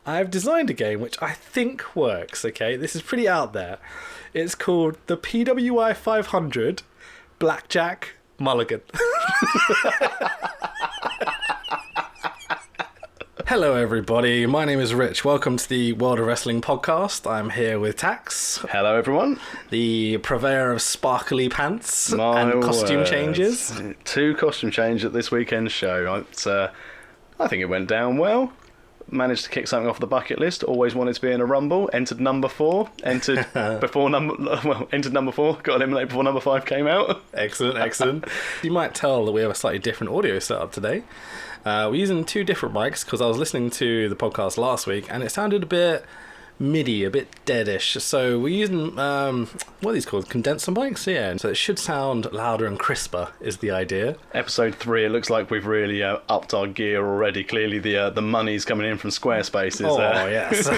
I've designed a game which I think works, okay? This is pretty out there. It's called the PWI 500 Blackjack Mulligan. Hello everybody, my name is Rich. Welcome to the World of Wrestling podcast. I'm here with Tax. Hello everyone. The purveyor of sparkly pants My and costume words. changes. 2 costume changes at this weekend's show. I think it went down well. Managed to kick something off the bucket list. Always wanted to be in a Rumble. Entered number 4. Entered entered number 4. Got eliminated before number 5 came out. Excellent. You might tell that we have a slightly different audio setup today. We're using 2 different mics because I was listening to the podcast last week and it sounded a bit MIDI, a bit deadish. So we're using, what are these called? Condenser mics? Yeah. So it should sound louder and crisper is the idea. Episode 3, it looks like we've really upped our gear already. Clearly the money's coming in from Squarespace. Yes.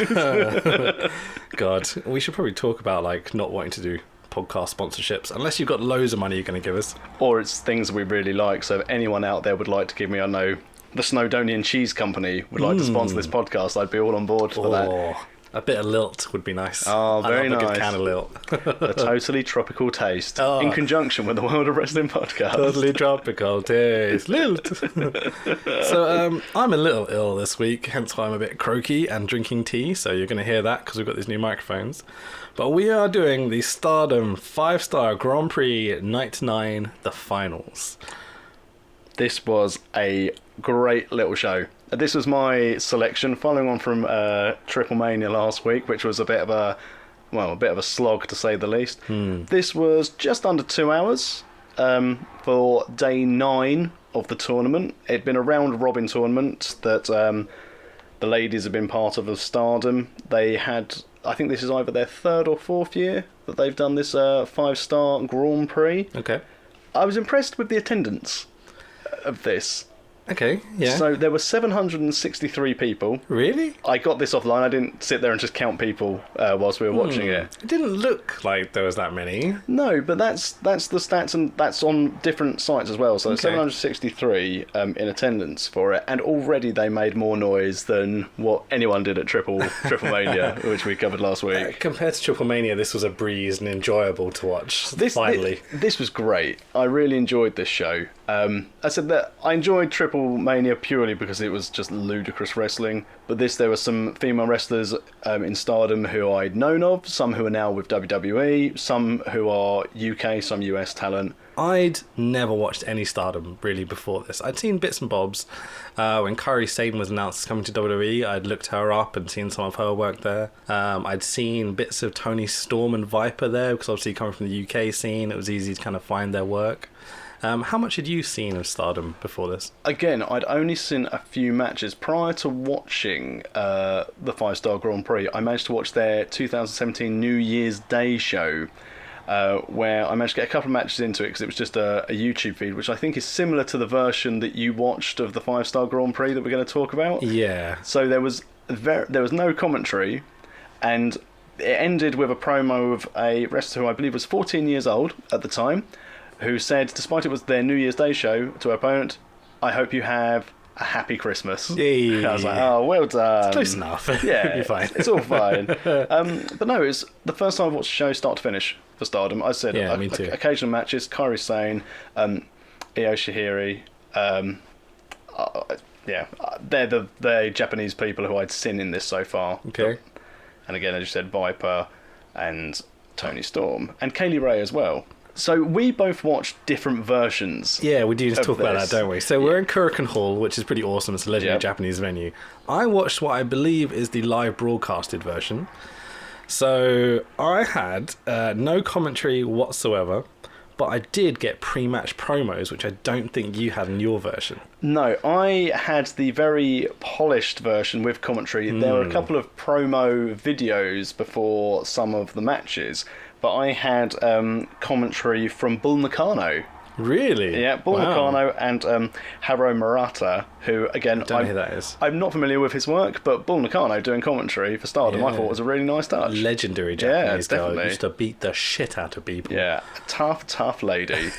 God, we should probably talk about not wanting to do podcast sponsorships unless you've got loads of money you're going to give us, or it's things we really like. So if anyone out there would like to give me, I know the Snowdonian Cheese Company would like to sponsor this podcast, I'd be all on board for that. A bit of lilt would be nice. Oh, very nice. A good can of lilt. A totally tropical taste in conjunction with the World of Wrestling podcast. Totally tropical taste. Lilt. So I'm a little ill this week, hence why I'm a bit croaky and drinking tea. So you're going to hear that because we've got these new microphones. But we are doing the Stardom 5-star Grand Prix Night 9, the finals. This was a great little show. This was my selection, following on from Triple Mania last week, which was a bit of a slog to say the least. This was just under 2 hours for day 9 of the tournament. It'd been a round-robin tournament that the ladies have been part of Stardom. They had, I think this is either their 3rd or 4th year that they've done this 5-star Grand Prix. Okay. I was impressed with the attendance of this. Okay, yeah. So there were 763 people. Really? I got this offline. I didn't sit there and just count people whilst we were watching it. It didn't look like there was that many. No, but that's the stats, and that's on different sites as well. So Okay. 763 in attendance for it, and already they made more noise than what anyone did at Triple Mania, which we covered last week. Compared to Triple Mania, this was a breeze and enjoyable to watch. Finally. This was great. I really enjoyed this show. I said that I enjoyed Triple Mania purely because it was just ludicrous wrestling, but there were some female wrestlers in Stardom who I'd known of, some who are now with WWE, some who are UK, some US talent. I'd never watched any Stardom really before this. I'd seen bits and bobs. When Kairi Sane was announced as coming to WWE, I'd looked her up and seen some of her work there. I'd seen bits of Toni Storm and Viper there because obviously coming from the UK scene, it was easy to kind of find their work. How much had you seen of Stardom before this? Again, I'd only seen a few matches. Prior to watching the 5-star Grand Prix, I managed to watch their 2017 New Year's Day show, where I managed to get a couple of matches into it because it was just a YouTube feed, which I think is similar to the version that you watched of the 5-star Grand Prix that we're going to talk about. Yeah. So there was no commentary, and it ended with a promo of a wrestler who I believe was 14 years old at the time, who said, despite it was their New Year's Day show, to her opponent, "I hope you have a happy Christmas." Hey. I was like, oh, well done. It's close enough. Yeah, You're fine. It's all fine. But no, it was the first time I've watched the show start to finish for Stardom. I said, Yeah, me too. Occasional matches, Kairi Sane, Io Shirai, they're the Japanese people who I'd seen in this so far. Okay. And again, as you said, Viper and Toni Storm, and Kaylee Ray as well. So we both watched different versions. Yeah, we do just talk about that, don't we? So we're in Kurikan Hall, which is pretty awesome. It's a legendary Japanese venue. I watched what I believe is the live broadcasted version. So I had no commentary whatsoever, but I did get pre-match promos, which I don't think you had in your version. No, I had the very polished version with commentary. There were a couple of promo videos before some of the matches, but I had commentary from Bull Nakano. Really? Yeah, Bull Nakano and Haro Murata, who, again, Don't know who that is. I'm not familiar with his work, but Bull Nakano doing commentary for Stardom, I thought was a really nice touch. Legendary Japanese girl. definitely. Used to beat the shit out of people. Yeah, tough lady.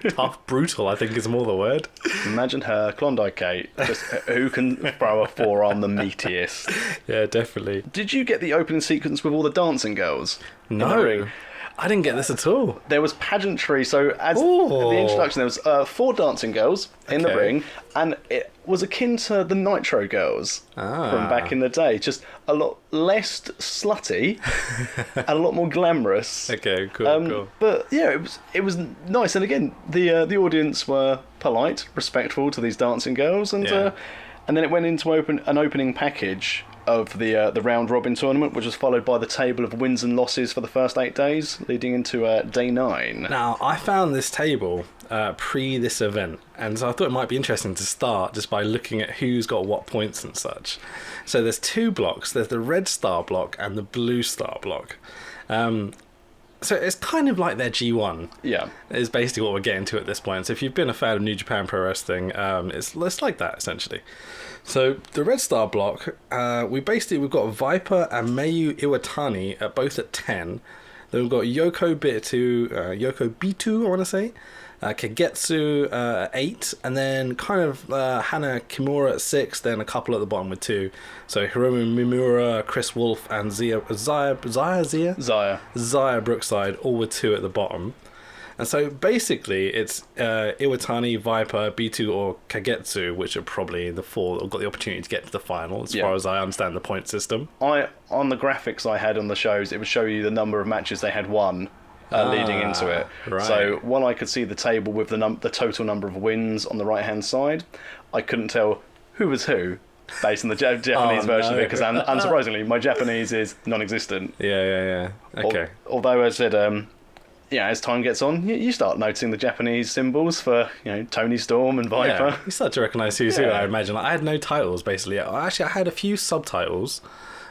Tough, brutal, I think is more the word. Imagine her, Klondike Kate, just who can throw a forearm the meatiest. Yeah, definitely. Did you get the opening sequence with all the dancing girls? in the ring? No. I didn't get this at all. There was pageantry, so as the introduction, there was 4 dancing girls in the ring, and it was akin to the Nitro girls from back in the day. Just a lot less slutty and a lot more glamorous. Okay, cool. But yeah, it was nice, and again, the audience were polite, respectful to these dancing girls, and then it went into an opening package of the round robin tournament, which was followed by the table of wins and losses for the first 8 days, leading into day 9. Now, I found this table pre this event, and so I thought it might be interesting to start just by looking at who's got what points and such. So there's 2 blocks. There's the red star block and the blue star block. So it's kind of like their G1. Yeah. Is basically what we're getting to at this point. So if you've been a fan of New Japan Pro Wrestling, it's like that, essentially. So the red star block, we've got Viper and Mayu Iwatani both at 10. Then we've got Yoko Bitu, I want to say. Kagetsu at 8, and then kind of Hana Kimura at 6, then a couple at the bottom with 2. So Hiromu Mimura, Chris Wolf, and Zaya Brookside, all with 2 at the bottom. And so basically it's Iwatani, Viper, B2 or Kagetsu, which are probably the 4 that have got the opportunity to get to the final, as far as I understand the point system. On the graphics I had on the shows, it would show you the number of matches they had won leading into it. Right. So while I could see the table with the total number of wins on the right-hand side, I couldn't tell who was who based on the Japanese version of it, because unsurprisingly, my Japanese is non-existent. Yeah. Okay. Although, as I said, as time gets on, you start noticing the Japanese symbols for, Tony Storm and Viper. Yeah, you start to recognise who's who, I imagine. I had no titles, basically. Actually, I had a few subtitles.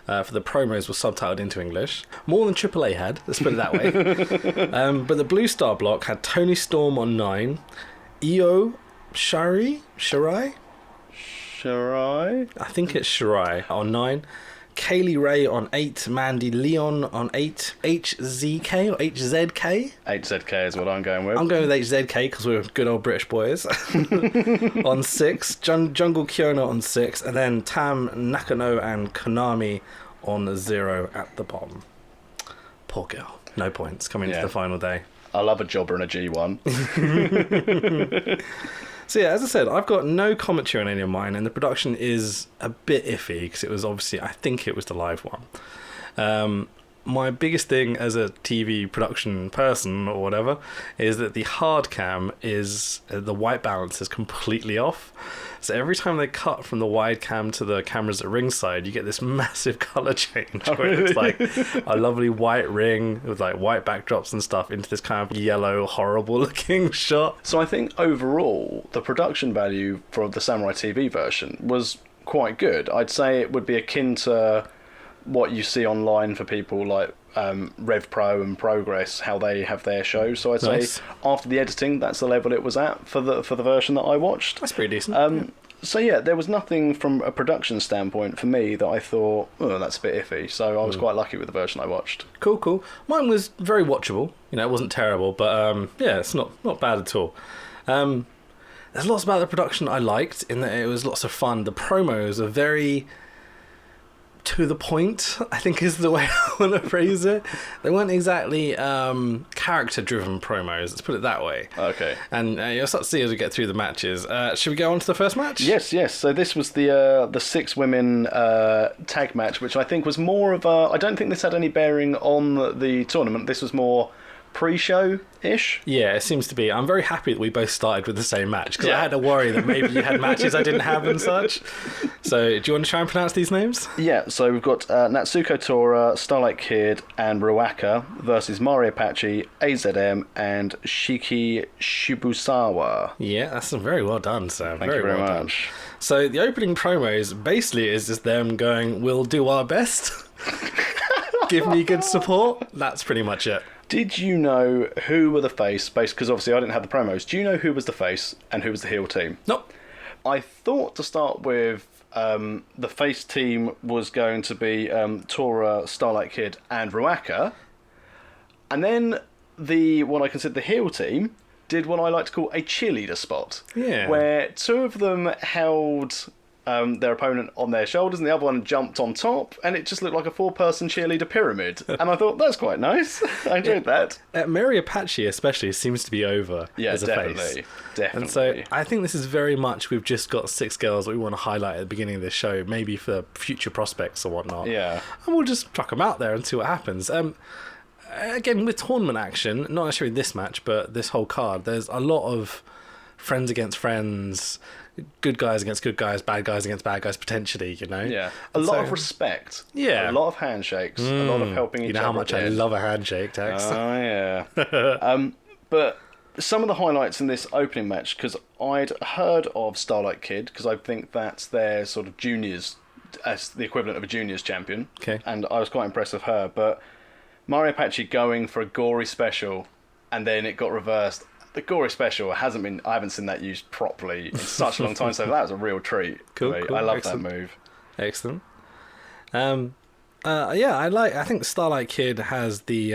For the promos were subtitled into English. More than AAA had, let's put it that way. But the Blue Star block had Tony Storm on 9, Io Shirai? I think it's Shirai on 9. Kaylee Ray on 8, Mandy Leon on 8, HZK or HZK? HZK is what I'm going with. I'm going with HZK because we're good old British boys. On 6, Jungle Kiona on 6, and then Tam Nakano and Konami on 0 at the bottom. Poor girl. No points coming into the final day. I love a jobber and a G1. So yeah, as I said, I've got no commentary on any of mine, and the production is a bit iffy because it was obviously, I think it was the live one. My biggest thing as a TV production person or whatever is that the hard cam is, the white balance is completely off. So every time they cut from the wide cam to the cameras at ringside, you get this massive colour change where it's like a lovely white ring with like white backdrops and stuff into this kind of yellow, horrible looking shot. So I think overall, the production value for the Samurai TV version was quite good. I'd say it would be akin to what you see online for people like Rev Pro and Progress, how they have their shows. So I'd say after the editing, that's the level it was at for the version that I watched. That's pretty decent. So yeah, there was nothing from a production standpoint for me that I thought, oh, that's a bit iffy. So I was quite lucky with the version I watched. Cool. Mine was very watchable. It wasn't terrible, but it's not bad at all. There's lots about the production I liked in that it was lots of fun. The promos are very to the point, I think is the way I want to phrase it. They weren't exactly character-driven promos, let's put it that way. Okay. And you'll start to see as we get through the matches. Should we go on to the first match? Yes. So this was the 6 women tag match, which I think was more of a... I don't think this had any bearing on the tournament. This was more pre-show-ish. Yeah, it seems to be. I'm very happy that we both started with the same match, because I had a worry that maybe you had matches I didn't have and such. So, do you want to try and pronounce these names? Yeah, so we've got Natsuko Tora, Starlight Kid, and Ruaka versus Mario Apache, AZM, and Shiki Shibusawa. Yeah, that's very well done, Sam. Thank you very much. Done. So, the opening promos basically is just them going, "We'll do our best. Give me good support." That's pretty much it. Did you know who were the face, based because obviously I didn't have the promos, do you know who was the face and who was the heel team? Nope. I thought to start with the face team was going to be Tora, Starlight Kid and Ruaka. And then what I consider the heel team did what I like to call a cheerleader spot. Yeah. Where two of them held their opponent on their shoulders and the other one jumped on top, and it just looked like a 4-person cheerleader pyramid. And I thought, that's quite nice. I enjoyed that. Mary Apache especially seems to be over as a face. Definitely. And so I think this is very much, we've just got 6 girls that we want to highlight at the beginning of this show, maybe for future prospects or whatnot. Yeah. And we'll just chuck them out there and see what happens. Again, with tournament action, not necessarily this match, but this whole card, there's a lot of friends against friends, good guys against good guys, bad guys against bad guys, potentially, you know? Yeah. A lot of respect. Yeah. A lot of handshakes. A lot of helping each other. You know how much I love a handshake, Tex. Oh, yeah. But some of the highlights in this opening match, because I'd heard of Starlight Kid, because I think that's their sort of juniors, as the equivalent of a juniors champion. Okay. And I was quite impressed with her. But Mario Apache going for a gory special, and then it got reversed. The gory special I haven't seen that used properly in such a long time, so that was a real treat. Cool. I love Excellent. that move. Excellent. Yeah, I think Starlight Kid has the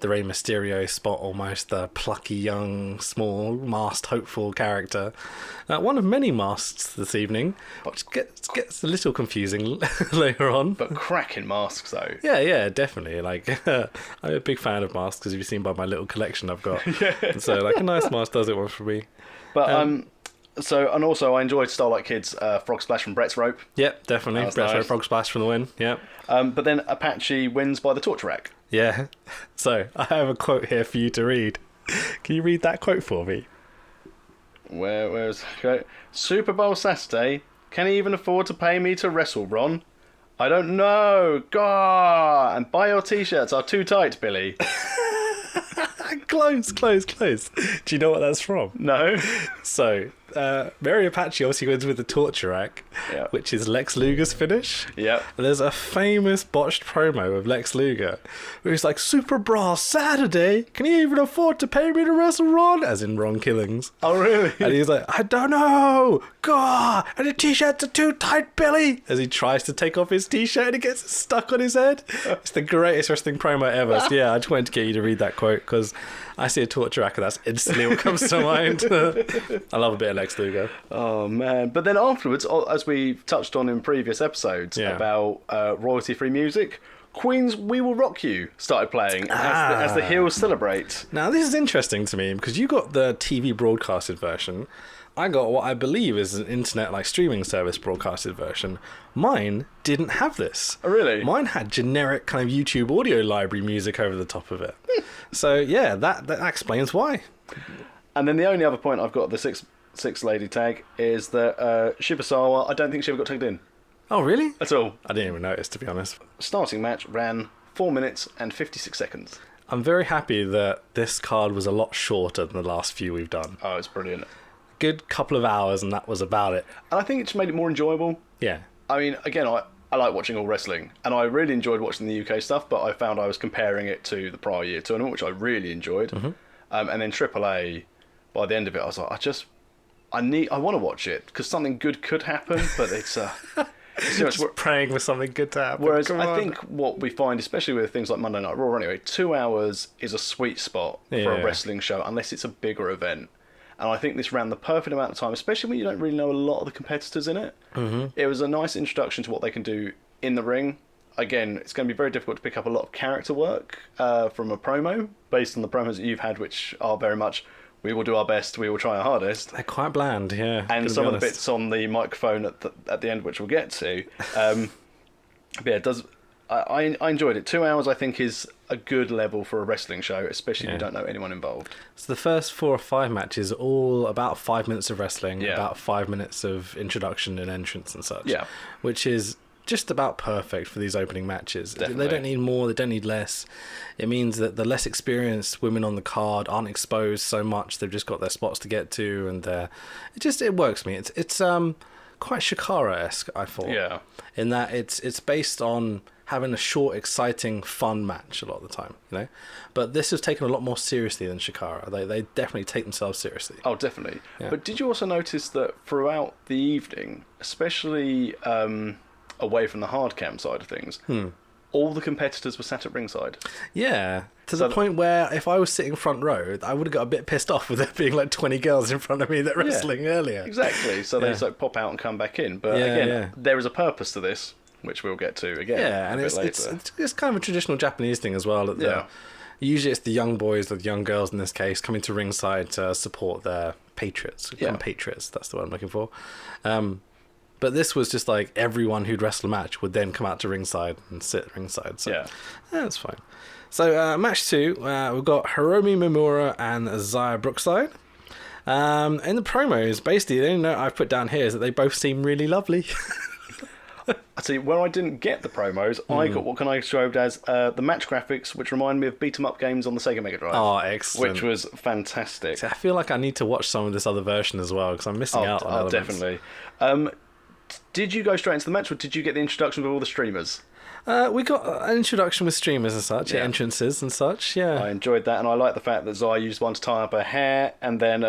Rey Mysterio spot, almost the plucky young small masked hopeful character, one of many masks this evening, which gets a little confusing later on, but cracking masks though. Yeah, definitely. Like I'm a big fan of masks, as you've seen by my little collection I've got. Yeah. So like a nice mask does it one for me. But also I enjoyed Starlight Kid's frog splash from Brett's rope. Yep, definitely. Brett's nice. rope frog splash from the win. Yep. But then Apache wins by the torture rack. Yeah. So I have a quote here for you to read. Can you read that quote for me? Where's okay. Super Bowl Saturday? Can he even afford to pay me to wrestle, Ron? I don't know. Gah! And buy your t-shirts are too tight, Billy. Close. Do you know what that's from? No. So, Mary Apache obviously wins with the torture rack, Yep. which is Lex Luger's finish. Yep. And there's a famous botched promo of Lex Luger, where he's like, Super Bra Saturday? Can you even afford to pay me to wrestle Ron? As in Ron Killings. Oh, really? And he's like, I don't know. God, and the t-shirts are too tight, Billy. As he tries to take off his t-shirt and it gets stuck on his head. It's the greatest wrestling promo ever. So yeah, I just wanted to get you to read that quote because I see a torture rack and that's instantly what comes to mind. I love a bit of Lex Luger. Oh, man. But then afterwards, as we've touched on in previous episodes about royalty-free music, Queen's We Will Rock You started playing as the heels celebrate. Now, this is interesting to me because you got the TV broadcasted version. I got what I believe is an internet like streaming service broadcasted version. Mine didn't have this. Oh, really? Mine had generic kind of YouTube audio library music over the top of it. So yeah, that explains why. And then the only other point I've got the six lady tag is that Shibusawa, I don't think she ever got tagged in. Oh, really? At all. I didn't even notice, to be honest. Starting match ran 4 minutes and 56 seconds. I'm very happy that this card was a lot shorter than the last few we've done. Oh, it's brilliant. Good couple of hours and that was about it. And I think it just made it more enjoyable. Yeah. I mean, again, I like watching all wrestling, and I really enjoyed watching the UK stuff, but I found I was comparing it to the prior year tournament, which I really enjoyed. Mm-hmm. And then AAA, by the end of it, I was like, I want to watch it, because something good could happen, but it's just praying for something good to happen. Whereas I think what we find, especially with things like Monday Night Raw anyway, 2 hours is a sweet spot for a wrestling show, unless it's a bigger event. And I think this ran the perfect amount of time, especially when you don't really know a lot of the competitors in it. Mm-hmm. It was a nice introduction to what they can do in the ring. Again, it's going to be very difficult to pick up a lot of character work from a promo, based on the promos that you've had, which are very much, we will do our best, we will try our hardest. They're quite bland, yeah. And some of the bits on the microphone at the end, which we'll get to. But yeah, it does. I enjoyed it. 2 hours, I think, is a good level for a wrestling show, especially if you don't know anyone involved. So the first 4 or 5 matches, all about 5 minutes of wrestling, about 5 minutes of introduction and entrance and such. Yeah. Which is just about perfect for these opening matches. Definitely. They don't need more, they don't need less. It means that the less experienced women on the card aren't exposed so much. They've just got their spots to get to, and it works for me. It's quite Shikara-esque, I thought. Yeah. In that it's based on having a short, exciting, fun match a lot of the time, you know. But this is taken a lot more seriously than Shikara. They definitely take themselves seriously. Oh, definitely. Yeah. But did you also notice that throughout the evening, especially away from the hard cam side of things, all the competitors were sat at ringside? Yeah, to the point where if I was sitting front row, I would have got a bit pissed off with there being like 20 girls in front of me that were wrestling earlier. Exactly. So they sort of pop out and come back in. But again, there is a purpose to this, which we'll get to again. Yeah, and it's kind of a traditional Japanese thing as well. Usually it's the young boys or the young girls in this case coming to ringside to support their patriots. Compatriots, that's the word I'm looking for. But this was just like everyone who'd wrestle a match would then come out to ringside and sit at ringside. So that's fine. So match 2, we've got Hiromi Mimura and Zaya Brookside. In the promos, basically the only note I've put down here is that they both seem really lovely. I see, where I didn't get the promos, I got what can I describe as the match graphics, which remind me of beat-em-up games on the Sega Mega Drive. Oh, excellent. Which was fantastic. See, I feel like I need to watch some of this other version as well, because I'm missing out on elements. Definitely. Did you go straight into the match, or did you get the introduction with all the streamers? We got an introduction with streamers and such, entrances and such, I enjoyed that, and I like the fact that Zaya used one to tie up her hair, and then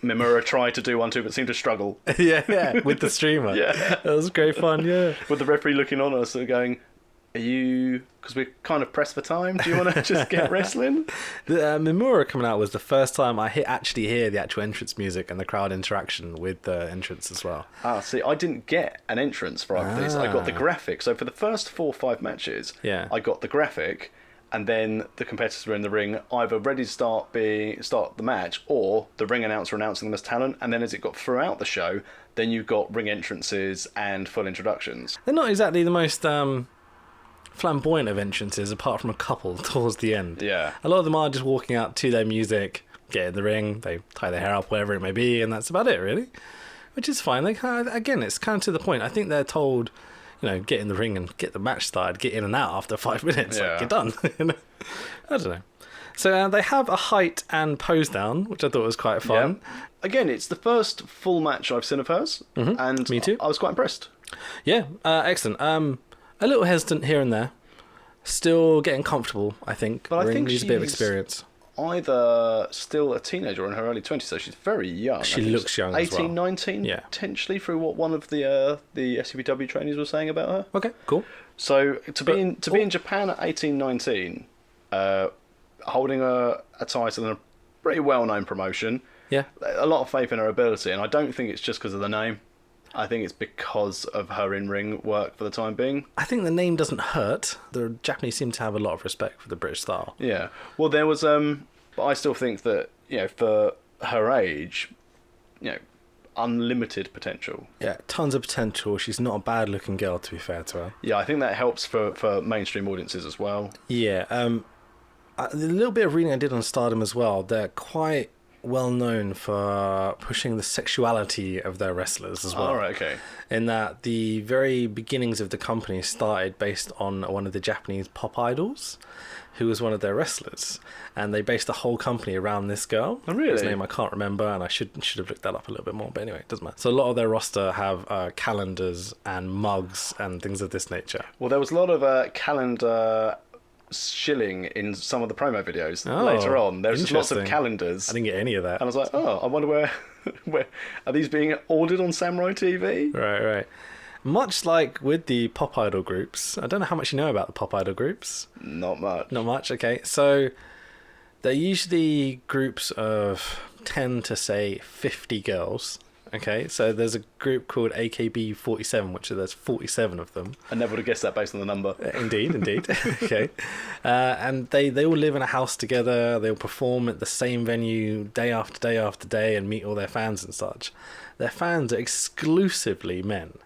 Mimura tried to do one too, but seemed to struggle. with the streamer. That was great fun, With the referee looking on us and going, are you... Because we're kind of pressed for time, do you want to just get wrestling? The Mimura coming out was the first time I actually hear the actual entrance music and the crowd interaction with the entrance as well. See, I didn't get an entrance for either of these. I got the graphic. So for the first 4 or 5 matches, I got the graphic, and then the competitors were in the ring either ready to start the match, or the ring announcer announcing them as talent, and then as it got throughout the show, then you got ring entrances and full introductions. They're not exactly the most... flamboyant of entrances, apart from a couple towards the end. A lot of them are just walking out to their music, get in the ring, they tie their hair up, whatever it may be, and that's about it, really. Which is fine. Again, it's kind of to the point. I think they're told, get in the ring and get the match started, get in and out after 5 minutes, like, you're done. I don't know. So they have a height and pose down, which I thought was quite fun. Again, it's the first full match I've seen of hers, and me too. I was quite impressed. Excellent. A little hesitant here and there. Still getting comfortable, I think. But I think needs a bit of experience. Either still a teenager or in her early 20s, so she's very young. She looks young 18, as well. 19, potentially, through what one of the SCBW trainees was saying about her. Okay, cool. So to be in Japan at 18, 19, holding a title in a pretty well-known promotion, a lot of faith in her ability, and I don't think it's just because of the name. I think it's because of her in-ring work for the time being. I think the name doesn't hurt. The Japanese seem to have a lot of respect for the British style. Yeah. Well, there was... but I still think that, for her age, unlimited potential. Yeah, tons of potential. She's not a bad-looking girl, to be fair to her. Yeah, I think that helps for mainstream audiences as well. Yeah. The little bit of reading I did on Stardom as well, they're quite... well known for pushing the sexuality of their wrestlers as well. Oh, right, okay. In that the very beginnings of the company started based on one of the Japanese pop idols, who was one of their wrestlers, and they based the whole company around this girl. Oh, really? Whose name I can't remember, and I should have looked that up a little bit more. But anyway, it doesn't matter. So a lot of their roster have calendars and mugs and things of this nature. Well, there was a lot of calendar shilling in some of the promo videos later on. There's just lots of calendars. I didn't get any of that. And I was like, I wonder where are these being ordered on Samurai TV? Right. Much like with the pop idol groups, I don't know how much you know about the pop idol groups. Not much. Okay. So they're usually groups of 10 to say 50 girls. Okay, so there's a group called AKB47, which there's 47 of them. I never would have guessed that based on the number. Indeed. Okay. And they all live in a house together. They'll perform at the same venue day after day after day and meet all their fans and such. Their fans are exclusively men.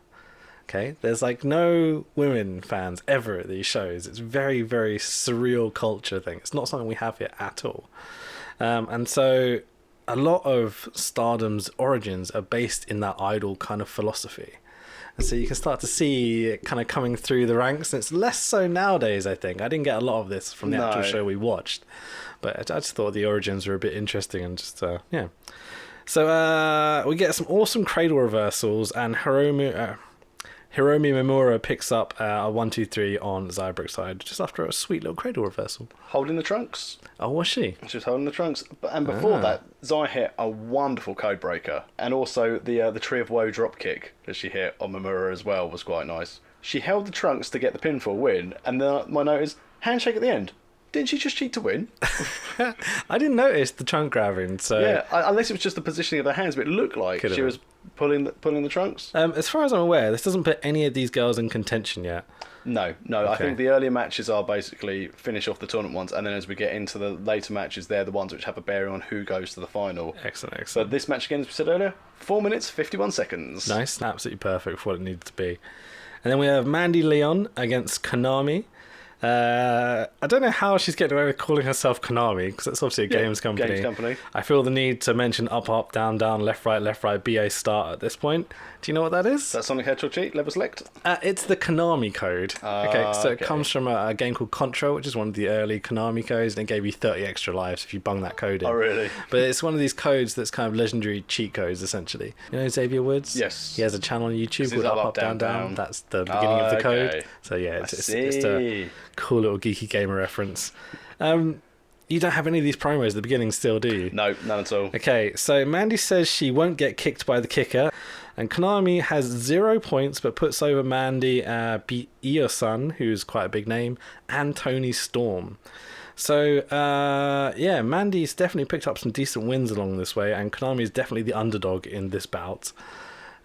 Okay, there's like no women fans ever at these shows. It's very, very surreal culture thing. It's not something we have here at all. And so... a lot of Stardom's origins are based in that idol kind of philosophy. And so you can start to see it kind of coming through the ranks. And it's less so nowadays, I think. I didn't get a lot of this from the actual show we watched. But I just thought the origins were a bit interesting and just, So we get some awesome cradle reversals, and Hiromi Mimura picks up a 1-2-3 on Zybrick's side just after a sweet little cradle reversal. Holding the trunks. Oh, was she? She was holding the trunks. And before that, Zai hit a wonderful code breaker. And also the Tree of Woe drop kick that she hit on Mimura as well was quite nice. She held the trunks to get the pinfall win. And then my note is, handshake at the end. Didn't she just cheat to win? I didn't notice the trunk grabbing, so... Yeah, unless it was just the positioning of her hands, but it looked like she was pulling the trunks. As far as I'm aware, this doesn't put any of these girls in contention yet. No. Okay. I think the earlier matches are basically finish off the tournament ones, and then as we get into the later matches, they're the ones which have a bearing on who goes to the final. Excellent. But this match, again, as we said earlier, 4 minutes, 51 seconds. Nice, absolutely perfect for what it needed to be. And then we have Mandy Leon against Konami. I don't know how she's getting away with calling herself Konami, because it's obviously a games company. I feel the need to mention up, down, left, right, BA start at this point. Do you know what that is? That's Sonic Hedgehog cheat, level select? It's the Konami code. It comes from a game called Contra, which is one of the early Konami codes, and it gave you 30 extra lives if you bung that code in. Oh, really? But it's one of these codes that's kind of legendary cheat codes, essentially. You know Xavier Woods? Yes. He has a channel on YouTube called Up, Down. That's the beginning of the code. So yeah, it's a cool little geeky gamer reference. You don't have any of these promos at the beginning still, do you? No, none at all. Okay, so Mandy says she won't get kicked by the kicker, and Konami has 0 points but puts over Mandy, beat Io-san, who's quite a big name, and Tony Storm. So, Mandy's definitely picked up some decent wins along this way, and Konami is definitely the underdog in this bout.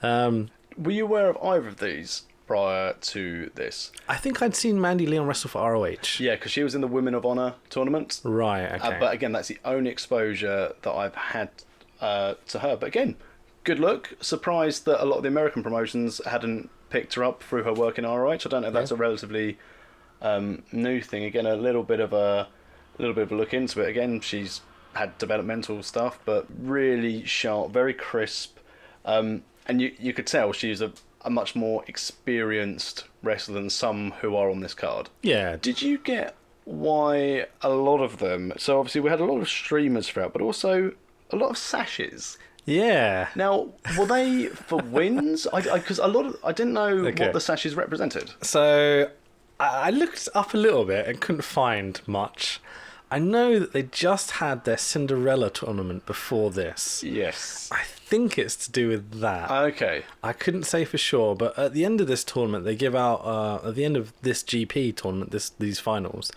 Were you aware of either of these prior to this? I think I'd seen Mandy Leon wrestle for ROH. Yeah, because she was in the Women of Honor tournament. Right, okay. But again, that's the only exposure that I've had to her. But again, good look. Surprised that a lot of the American promotions hadn't picked her up through her work in ROH. I don't know if that's a relatively new thing. Again, a little bit of a look into it. Again, she's had developmental stuff, but really sharp, very crisp. And you could tell she's a much more experienced wrestler than some who are on this card. Yeah. Did you get why a lot of them... So obviously we had a lot of streamers throughout, but also a lot of sashes. Yeah. Now, were they for wins? Because I didn't know what the sashes represented. So I looked up a little bit and couldn't find much. I know that they just had their Cinderella tournament before this. Yes. I think it's to do with that. Okay. I couldn't say for sure, but at the end of this tournament, they give out, at the end of this GP tournament, these finals,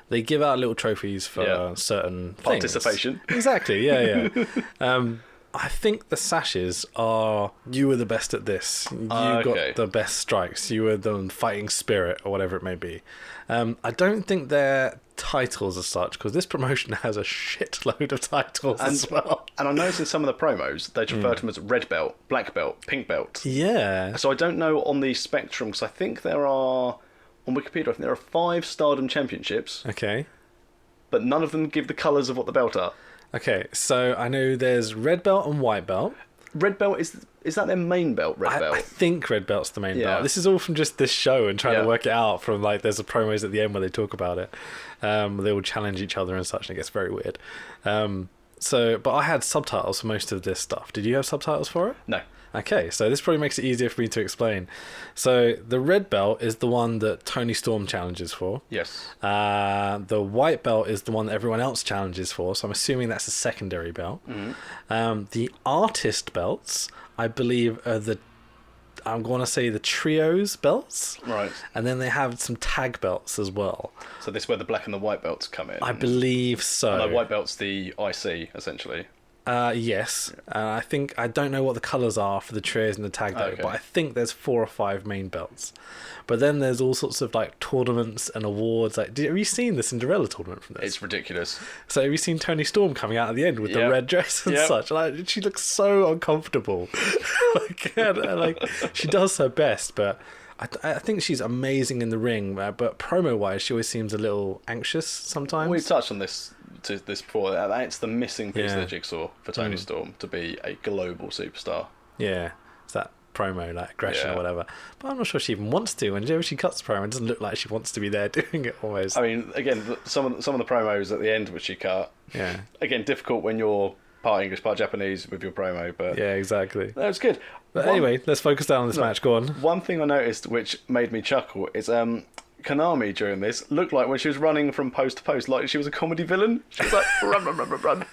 they give out little trophies for certain participation. Things. Exactly, yeah. I think the sashes are, you were the best at this. You got the best strikes. You were the fighting spirit, or whatever it may be. I don't think they're titles as such, because this promotion has a shitload of titles as well. And I noticed in some of the promos, they refer to them as red belt, black belt, pink belt. Yeah. So I don't know on the spectrum, because I think there are, on Wikipedia, I think there are 5 Stardom championships. Okay. But none of them give the colours of what the belt are. Okay, so I know there's red belt and white belt. Red belt, is that their main belt, red belt? I think red belt's the main belt. This is all from just this show and trying to work it out from, like, there's a promos at the end where they talk about it. They will challenge each other and such, and it gets very weird. But I had subtitles for most of this stuff. Did you have subtitles for it? No. Okay, so this probably makes it easier for me to explain. So the red belt is the one that Tony Storm challenges for. Yes. The white belt is the one that everyone else challenges for, so I'm assuming that's a secondary belt. Mm-hmm. The artist belts, I believe, are I'm going to say the trios belts. Right. And then they have some tag belts as well. So this is where the black and the white belts come in? I believe so. And the white belt's the IC, essentially. Yes. I don't know what the colours are for the trios and the tag belt, but I think there's 4 or 5 main belts. But then there's all sorts of, like, tournaments and awards. Like, have you seen the Cinderella tournament from this? It's ridiculous. So have you seen Tony Storm coming out at the end with the red dress and such? Like, she looks so uncomfortable. like, she does her best, but I think she's amazing in the ring. But promo-wise, she always seems a little anxious sometimes. We've touched on this before. It's the missing piece of the jigsaw for Tony Storm to be a global superstar. Yeah, it's that promo, like aggression or whatever. But I'm not sure she even wants to. And whenever she cuts the promo, it doesn't look like she wants to be there doing it almost. I mean, again, some of the promos at the end which she cut. Yeah. Again, difficult when you're part English, part Japanese with your promo, but Yeah, exactly. that was good. But anyway, let's focus down on this match. Go on. One thing I noticed which made me chuckle is Konami during this looked like when she was running from post to post, like she was a comedy villain. She was like, run, run, run, run, run,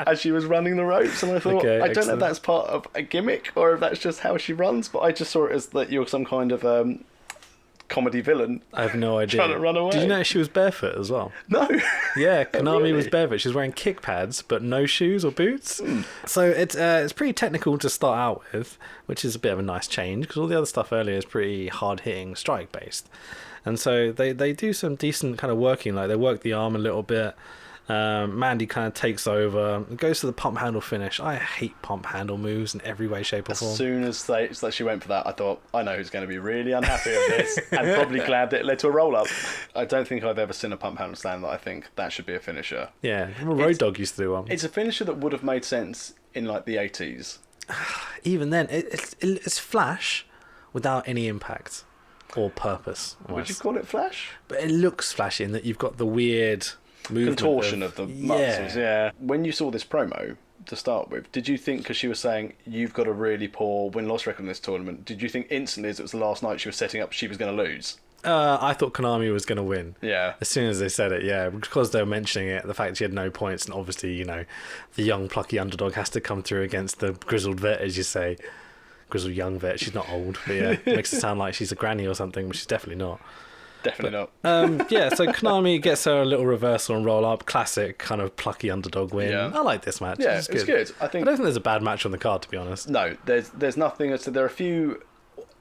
as she was running the ropes. And I thought, Okay, I don't know excellent. if that's part of a gimmick or if that's just how she runs, but I just saw it as that you're some kind of comedy villain. I have no idea. Trying to run away. Did you know she was barefoot as well? No. Yeah, Konami Really? was barefoot. She was wearing kick pads, but no shoes or boots. So it's pretty technical to start out with, which is a bit of a nice change because all the other stuff earlier is pretty hard hitting, strike based. And so they do some decent kind of working, like they work the arm a little bit. Mandy kind of takes over, goes to the pump handle finish. I hate pump handle moves in every way, shape, or form. As soon as she went for that, I thought, I know who's going to be really unhappy with this, and probably glad that it led to a roll-up. I don't think I've ever seen a pump handle stand that I think that should be a finisher. Yeah, Road Dogg used to do one. It's a finisher that would have made sense in like the 80s. Even then, it's flash without any impact or purpose. Would almost. you call it flash? But it looks flashy in that you've got the weird movement Contortion of the muscles, yeah. When you saw this promo to start with, did you think, because she was saying you've got a really poor win-loss record in this tournament, did you think instantly as it was the last night she was setting up she was going to lose? I thought Konami was going to win. Yeah. As soon as they said it, yeah. Because they were mentioning it, the fact she had no points, and obviously, you know, the young plucky underdog has to come through against the grizzled vet, as you say. Grizzled young vet. She's not old, but yeah, makes it sound like she's a granny or something, which she's definitely not. Definitely not. Yeah, so Konami gets her a little reversal and roll up. Classic kind of plucky underdog win. Yeah. I like this match. Yeah, it's good. I I don't think there's a bad match on the card, to be honest. No, there's nothing. So there are a few,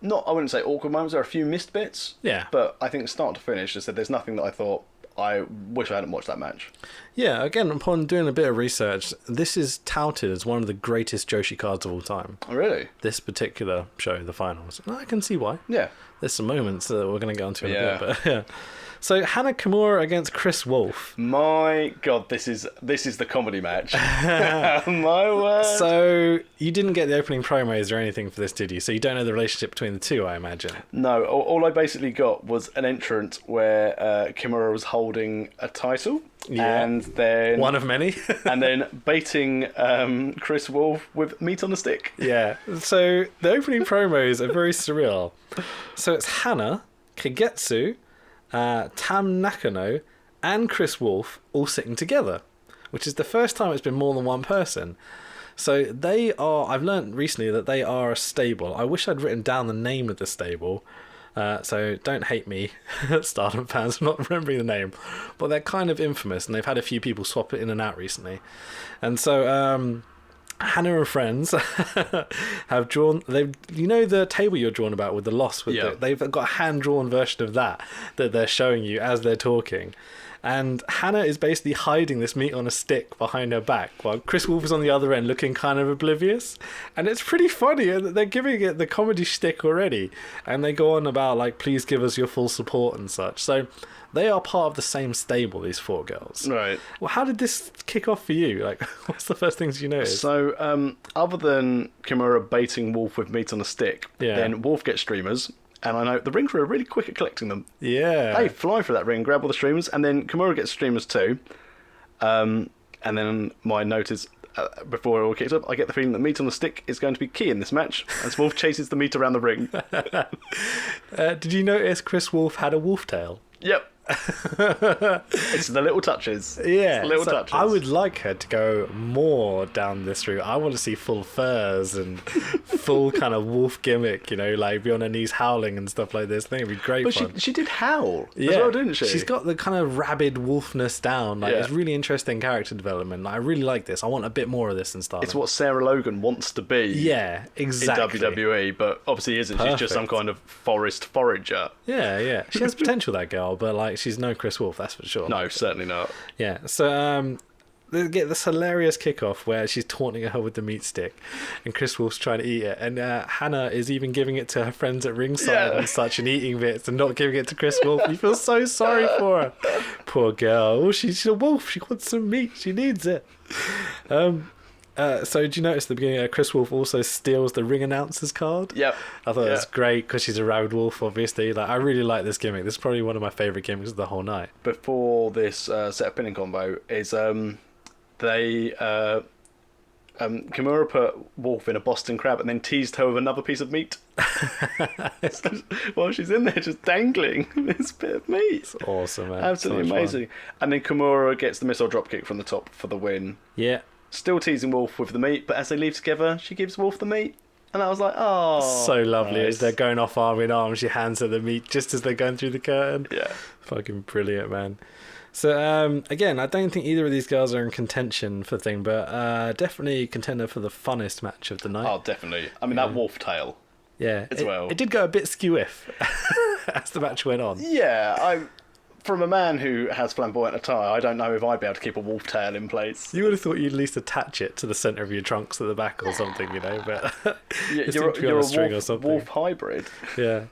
not, I wouldn't say awkward moments, there are a few missed bits. Yeah. But I think start to finish, I said there's nothing that I thought, I wish I hadn't watched that match. Yeah, again, upon doing a bit of research, this is touted as one of the greatest Joshi cards of all time. Oh, really? This particular show, the finals. And I can see why. Yeah. There's some moments that we're going to get onto in Yeah. a bit. But, yeah. So Hana Kimura against Chris Wolf. My God, this is the comedy match. My word. So you didn't get the opening promos or anything for this, did you? So you don't know the relationship between the two, I imagine. No, all I basically got was an entrance where Kimura was holding a title. Yeah. And then One of many. and then baiting Chris Wolf with meat on the stick. Yeah. So the opening promos are very surreal. So it's Hana, Kagetsu, Tam Nakano, and Chris Wolf all sitting together, which is the first time it's been more than one person. So they are, I've learned recently that they are a stable. I wish I'd written down the name of the stable. So don't hate me, Stardom fans, for not remembering the name. But they're kind of infamous, and they've had a few people swap it in and out recently. And so Hannah and friends have drawn. You know the table you're drawn about with the loss. They've got a hand-drawn version of that they're showing you as they're talking. And Hannah is basically hiding this meat on a stick behind her back, while Chris Wolf is on the other end looking kind of oblivious. And it's pretty funny that they're giving it the comedy shtick already. And they go on about, like, please give us your full support and such. So they are part of the same stable, these four girls. Right. Well, how did this kick off for you? Like, what's the first things you noticed? So, other than Kimura baiting Wolf with meat on a stick, Yeah. then Wolf gets streamers. And I know the ring crew are really quick at collecting them. Yeah. They fly for that ring, grab all the streamers, and then Kimura gets streamers too. And then my note is, before it all kicks up, I get the feeling that meat on the stick is going to be key in this match, as Wolf chases the meat around the ring. Did you notice Chris Wolf had a wolf tail? Yep. It's the little touches. Yeah, It's the little so touches. I would like her to go more down this route. I want to see full furs and full kind of wolf gimmick, you know, like be on her knees howling and stuff like this. I think it'd be great But fun. she did howl as well, didn't she? She's got the kind of rabid wolfness down. Like, Yeah. it's really interesting character development. I really like this. I want a bit more of this in Stardom. It's what Sarah Logan wants to be. Yeah, exactly. In WWE, but obviously isn't. She's just some Perfect. kind of forest forager. Yeah. She has potential, that girl, but like she's no Chris Wolf, that's for sure. No, certainly not. Yeah, so they get this hilarious kickoff where she's taunting her with the meat stick, and Chris Wolf's trying to eat it, and Hannah is even giving it to her friends at ringside Yeah. and such, and eating bits and not giving it to Chris Wolf. You feel so sorry for her. Poor girl. Oh, she's a wolf. She wants some meat. She needs it. So did you notice at the beginning Chris Wolf also steals the ring announcer's card? Yep. I thought it was Yeah. great because she's a rabid wolf, obviously. Like, I really like this gimmick. This is probably one of my favourite gimmicks of the whole night. Before this set of pinning combo is they Kimura put Wolf in a Boston Crab and then teased her with another piece of meat while she's in there just dangling this bit of meat. It's awesome, man. Absolutely So much amazing. And then Kimura gets the missile dropkick from the top for the win. Yeah. Still teasing Wolf with the meat, but as they leave together, she gives Wolf the meat. And I was like, oh. So lovely. nice. As they're going off arm in arm, she hands her the meat just as they're going through the curtain. Yeah. Fucking brilliant, man. So, again, I don't think either of these girls are in contention for the thing, but definitely contender for the funnest match of the night. Oh, definitely. I mean, that Wolf tail. Yeah. as well. It did go a bit skew-if as the match went on. Yeah, from a man who has flamboyant attire, I don't know if I'd be able to keep a wolf tail in place. You would have thought you'd at least attach it to the centre of your trunks at the back or something, but it You're seemed to be on a string wolf, or something. wolf hybrid. Yeah.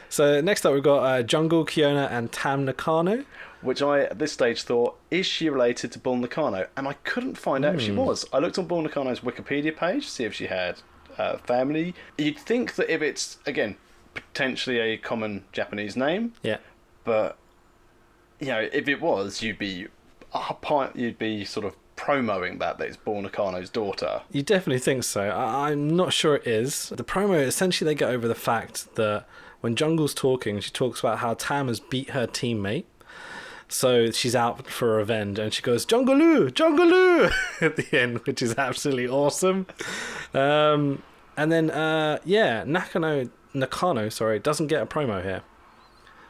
So next up we've got Jungle, Kiona and Tam Nakano. Which I, at this stage, thought, is she related to Bull Nakano? And I couldn't find out if she was. I looked on Bull Nakano's Wikipedia page to see if she had family. You'd think that if it's, again, potentially a common Japanese name, Yeah. but, you know, if it was, you'd be sort of promoting that it's Bull Nakano's daughter. You definitely think so. I'm not sure it is. The promo, essentially they get over the fact that when Jungle's talking, she talks about how Tam has beat her teammate. So she's out for revenge, and she goes, Jungaloo! Jungaloo! at the end, which is absolutely awesome. And then, Nakano, doesn't get a promo here,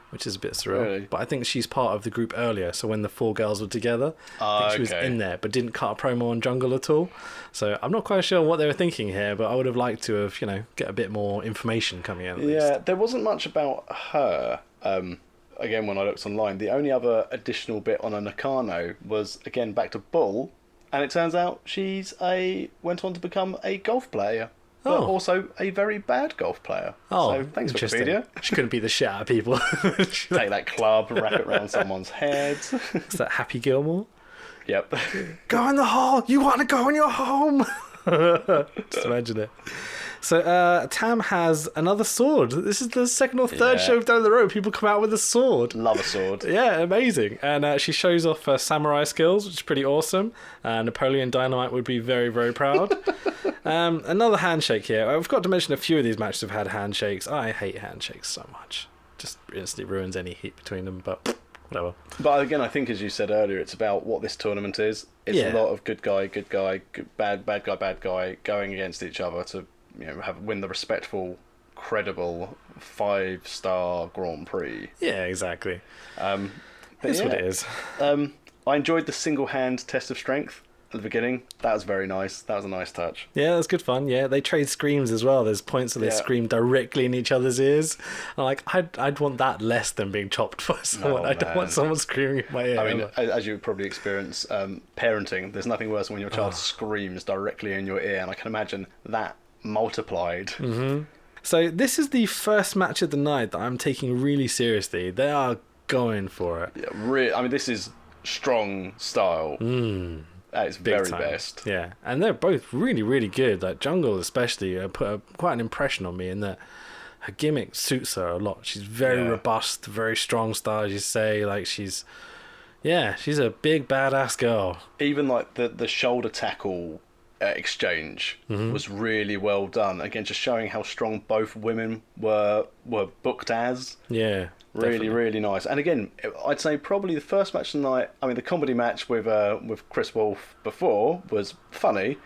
which is a bit surreal. Really? But I think she's part of the group earlier, so when the four girls were together, I think she was in there, but didn't cut a promo on Jungle at all. So I'm not quite sure what they were thinking here, but I would have liked to have, get a bit more information coming out at least. Yeah, there wasn't much about her. Again, when I looked online, the only other additional bit on a Nakano was, again, back to Bull, and it turns out went on to become a golf player, but also a very bad golf player. Oh, so thanks, interesting. Wikipedia. She couldn't beat the shit out of people. Take that club, wrap it around someone's head. Is that Happy Gilmore? Yep. Go in the hole! You want to go in your home! Just imagine it. So Tam has another sword. This is the second or third show down the road. People come out with a sword. Love a sword. Yeah, amazing. And she shows off her samurai skills, which is pretty awesome. Napoleon Dynamite would be very, very proud. Another handshake here. I forgot to mention a few of these matches have had handshakes. I hate handshakes so much. Just instantly ruins any heat between them, but whatever. But again, I think as you said earlier, it's about what this tournament is. It's a lot of good guy, bad guy going against each other to win the respectful, credible 5-star Grand Prix. Yeah, exactly. That's what it is. I enjoyed the single hand test of strength at the beginning. That was very nice. That was a nice touch. Yeah, that's good fun. Yeah, they trade screams as well. There's points where they scream directly in each other's ears. I'd want that less than being chopped by someone. I don't want someone screaming in my ear. I mean, as you probably experience, parenting, there's nothing worse than when your child screams directly in your ear, and I can imagine that multiplied. Mm-hmm. So this is the first match of the night that I'm taking really seriously. They are going for it. Yeah, I mean, this is strong style. At its very best. Yeah, and they're both really, really good. Like Jungle especially put quite an impression on me in that her gimmick suits her a lot. She's very robust, very strong style, as you say. Like she's a big badass girl. Even like the shoulder tackle exchange was really well done. Again, just showing how strong both women were booked as. Yeah. Really, really nice. And again, I'd say probably the first match of the night. I mean, the comedy match with Chris Wolf before was funny,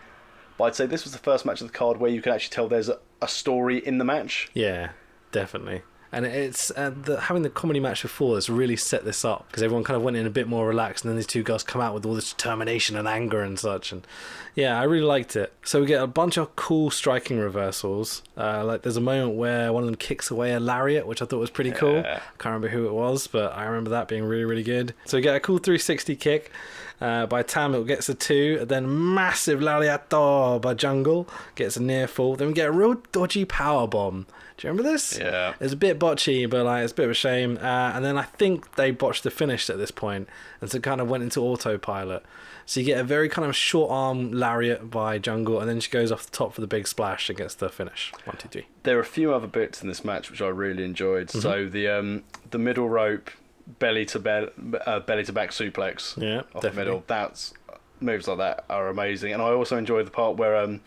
but I'd say this was the first match of the card where you can actually tell there's a story in the match. Yeah, definitely. And it's having the comedy match before that's really set this up, because everyone kind of went in a bit more relaxed, and then these two girls come out with all this determination and anger and such. And yeah, I really liked it. So we get a bunch of cool striking reversals. Like there's a moment where one of them kicks away a lariat, which I thought was pretty cool. I can't remember who it was, but I remember that being really, really good. So we get a cool 360 kick by Tam. It gets a 2, and then massive lariato by Jungle, gets a near fall. Then we get a real dodgy power bomb. Do you remember this? Yeah. It's a bit botchy, but it's a bit of a shame. And then I think they botched the finish at this point, and so kind of went into autopilot. So you get a very kind of short arm lariat by Jungle, and then she goes off the top for the big splash and gets the finish. 1, 2, 3. There are a few other bits in this match which I really enjoyed. Mm-hmm. So the middle rope belly to back suplex. Yeah, off definitely. the middle. That's moves like that are amazing. And I also enjoyed the part where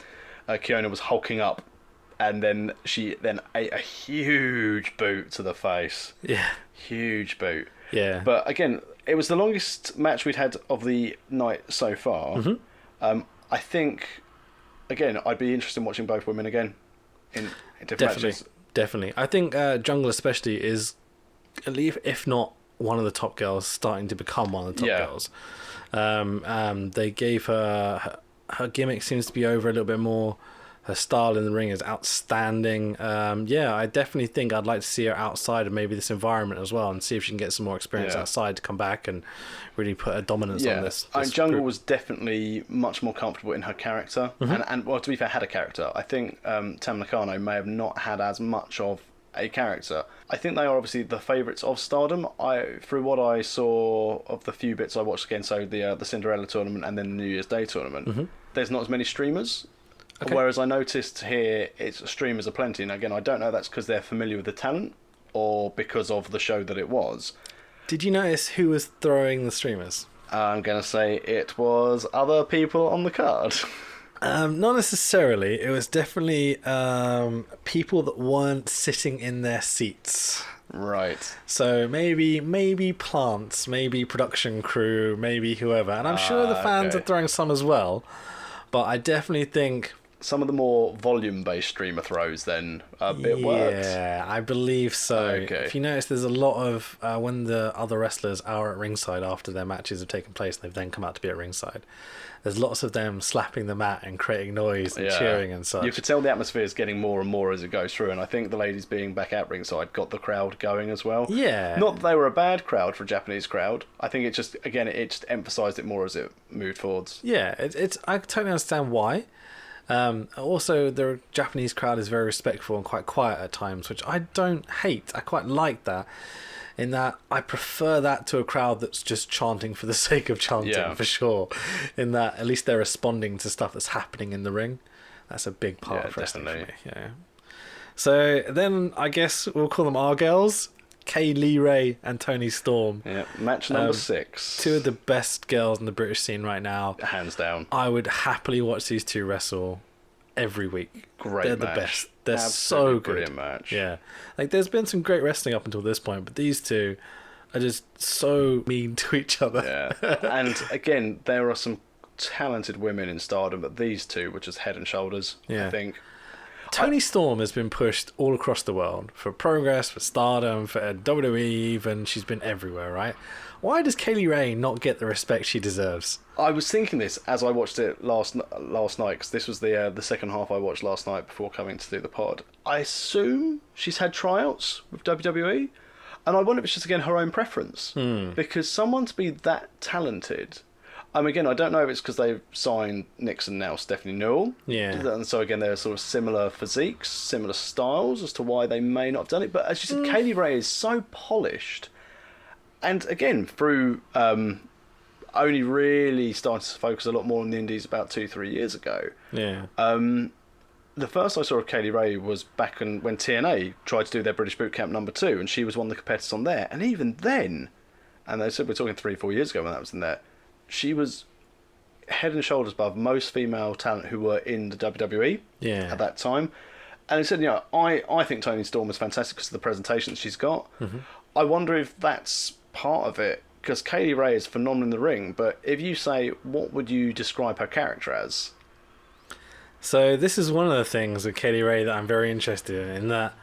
Kiona was hulking up, and then she then ate a huge boot to the face. Yeah. Huge boot. Yeah. But again, it was the longest match we'd had of the night so far. I think, again, I'd be interested in watching both women again in different matches. Definitely. I think Jungle especially is, if not one of the top girls, starting to become one of the top girls. They gave her gimmick seems to be over a little bit more. Her style in the ring is outstanding. I definitely think I'd like to see her outside of maybe this environment as well, and see if she can get some more experience outside to come back and really put a dominance on this. Jungle was definitely much more comfortable in her character, and well, to be fair, had a character. I think Tam Nakano may have not had as much of a character. I think they are obviously the favourites of Stardom. Through what I saw of the few bits I watched again, so the Cinderella tournament and then the New Year's Day tournament, there's not as many streamers. Okay. Whereas I noticed here, it's streamers are plenty. And again, I don't know if that's because they're familiar with the talent or because of the show that it was. Did you notice who was throwing the streamers? I'm going to say it was other people on the card. Not necessarily. It was definitely people that weren't sitting in their seats. Right. So maybe plants, maybe production crew, maybe whoever. And I'm sure the fans are throwing some as well. But I definitely think some of the more volume-based streamer throws then a bit worked. Yeah, I believe so. Okay. If you notice, there's a lot of when the other wrestlers are at ringside after their matches have taken place, they've then come out to be at ringside. There's lots of them slapping the mat and creating noise and cheering and such. You could tell the atmosphere is getting more and more as it goes through, and I think the ladies being back at ringside got the crowd going as well. Yeah. Not that they were a bad crowd for a Japanese crowd. I think it just emphasised it more as it moved forwards. Yeah, I totally understand why. Also, the Japanese crowd is very respectful and quite quiet at times, which I don't hate. I quite like that. In that, I prefer that to a crowd that's just chanting for the sake of chanting, for sure. In that, at least they're responding to stuff that's happening in the ring. That's a big part of wrestling for me. Yeah. So then, I guess we'll call them our girls. Kay Lee Ray and Toni Storm. Yeah, match number 6. Two of the best girls in the British scene right now. Hands down. I would happily watch these two wrestle every week. They're the best. They're so good. Brilliant match. Yeah. Like, there's been some great wrestling up until this point, but these two are just so mean to each other. Yeah. And again, there are some talented women in Stardom, but these two were just head and shoulders, I think. Toni Storm has been pushed all across the world for Progress, for Stardom, for WWE even. She's been everywhere, right? Why does Kay Lee Ray not get the respect she deserves? I was thinking this as I watched it last night, because this was the second half I watched last night before coming to do the pod. I assume she's had tryouts with WWE, and I wonder if it's just, again, her own preference. Because someone to be that talented... again, I don't know if it's because they've signed Nixon now, Stephanie Newell. Yeah. And so, again, they're sort of similar physiques, similar styles as to why they may not have done it. But as you said, Kay Lee Ray is so polished. And, again, through only really starting to focus a lot more on the indies about 2-3 years ago. Yeah. The first I saw of Kay Lee Ray was back when TNA tried to do their British Boot Camp #2, and she was one of the competitors on there. And even then, and they said we're talking 3-4 years ago when that was in there, she was head and shoulders above most female talent who were in the WWE at that time. And he said, I think Toni Storm is fantastic because of the presentations she's got. I wonder if that's part of it, because Kay Lee Ray is phenomenal in the ring, but if you say, what would you describe her character as? So this is one of the things with Kay Lee Ray that I'm very interested in that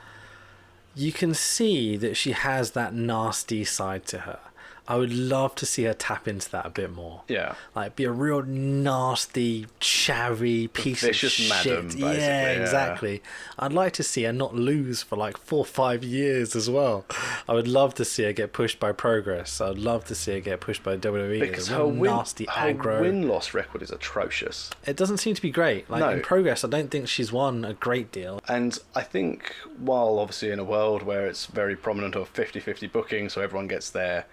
you can see that she has that nasty side to her. I would love to see her tap into that a bit more. Yeah. Like, be a real nasty, chavvy piece of shit. Madam, basically. Yeah, exactly. I'd like to see her not lose for like 4 or 5 years as well. I would love to see her get pushed by Progress. I'd love to see her get pushed by WWE. Because her win-loss record is atrocious. It doesn't seem to be great. Like, in Progress, I don't think she's won a great deal. And I think, while obviously in a world where it's very prominent of 50-50 booking, so everyone gets their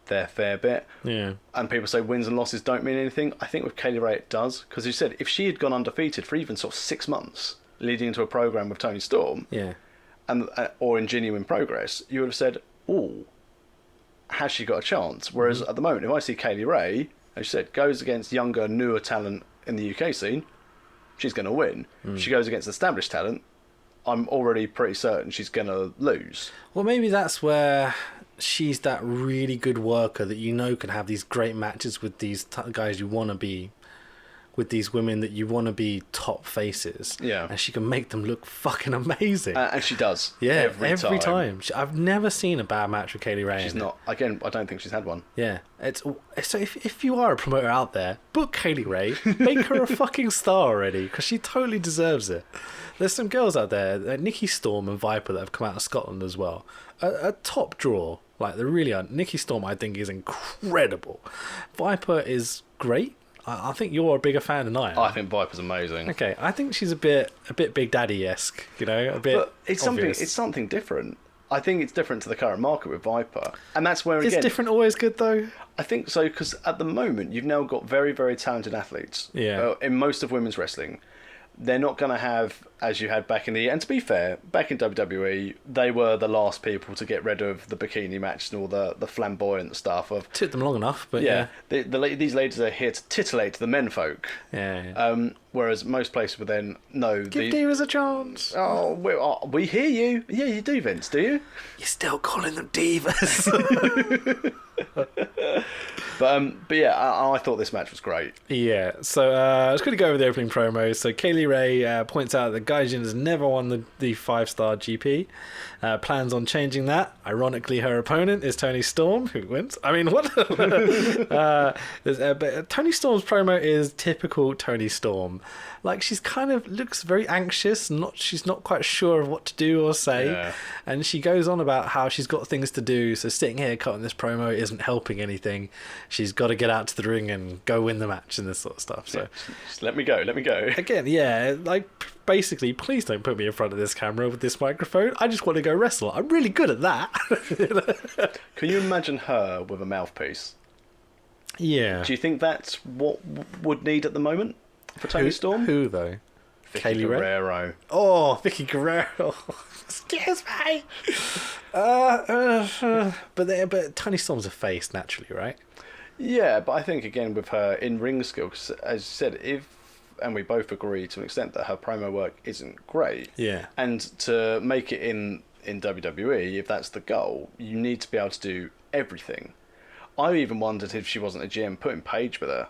fair bit. Yeah. And people say wins and losses don't mean anything. I think with Kay Lee Ray it does. Because you said, if she had gone undefeated for even sort of 6 months leading into a program with Toni Storm, or in Genuine Progress, you would have said, has she got a chance? Whereas at the moment, if I see Kay Lee Ray, as you said, goes against younger, newer talent in the UK scene, she's going to win. If she goes against established talent, I'm already pretty certain she's going to lose. Well, maybe that's where she's that really good worker that you know can have these great matches with these guys you want to be, with these women that you want to be top faces. Yeah. And she can make them look fucking amazing. And she does. Yeah, every time. I've never seen a bad match with Kaylee Ray. She's not. Again, I don't think she's had one. Yeah. So if you are a promoter out there, book Kaylee Ray, make her a fucking star already, because she totally deserves it. There's some girls out there, Nikki Storm and Viper, that have come out of Scotland as well. A top draw. Like, they really are. Nikki Storm, I think, is incredible. Viper is great. I think you're a bigger fan than I am. I think Viper's amazing. Okay, I think she's a bit Big Daddy-esque, you know, a bit. But it's obvious. something different. I think it's different to the current market with Viper, and that's where again. Is different always good though? I think so, because at the moment you've now got very, very talented athletes. Yeah. In most of women's wrestling, they're not going to have, as you had back in the... And to be fair, back in WWE, they were the last people to get rid of the bikini match and all the flamboyant stuff of... Took them long enough, but yeah. These ladies are here to titillate the menfolk. Yeah. Whereas most places would then... No, Give divas a chance. Oh, we hear you. Yeah, you do, Vince, do you? You're still calling them divas. But yeah, I thought this match was great. Yeah, so I was going to go over the opening promo. So Kaylee Ray points out that Gaijin has never won the 5-star GP. Plans on changing that. Ironically, her opponent is Toni Storm, who wins. I mean, what? But Toni Storm's promo is typical Toni Storm. Like, she's kind of looks very anxious. She's not quite sure of what to do or say. Yeah. And she goes on about how she's got things to do. So sitting here cutting this promo isn't helping anything. She's got to get out to the ring and go win the match and this sort of stuff. So just let me go. again, yeah, like, basically, please don't put me in front of this camera with this microphone. I just want to go wrestle. I'm really good at that. Can you imagine her with a mouthpiece? Yeah. Do you think that's what would need at the moment for Toni Storm? Who though? Vicky Kaylee Ray? Guerrero. Oh, Vicky Guerrero. Excuse me. But Toni Storm's a face naturally, right? Yeah, but I think again with her in-ring skill, 'cause as you said, and we both agree to an extent that her promo work isn't great. Yeah. And to make it in WWE, if that's the goal, you need to be able to do everything. I even wondered if she wasn't a GM putting Paige with her.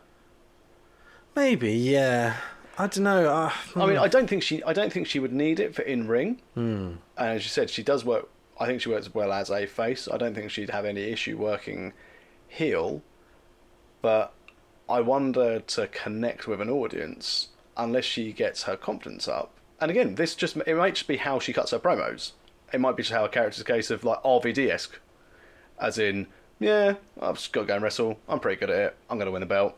Maybe, yeah. I don't know. I mean, I don't think she would need it for in-ring. And as you said, she does work. I think she works well as a face. I don't think she'd have any issue working heel. But I wonder to connect with an audience unless she gets her confidence up. And again, it might just be how she cuts her promos. It might be just how a character's case of like RVD-esque. As in, yeah, I've just got to go and wrestle. I'm pretty good at it. I'm going to win the belt.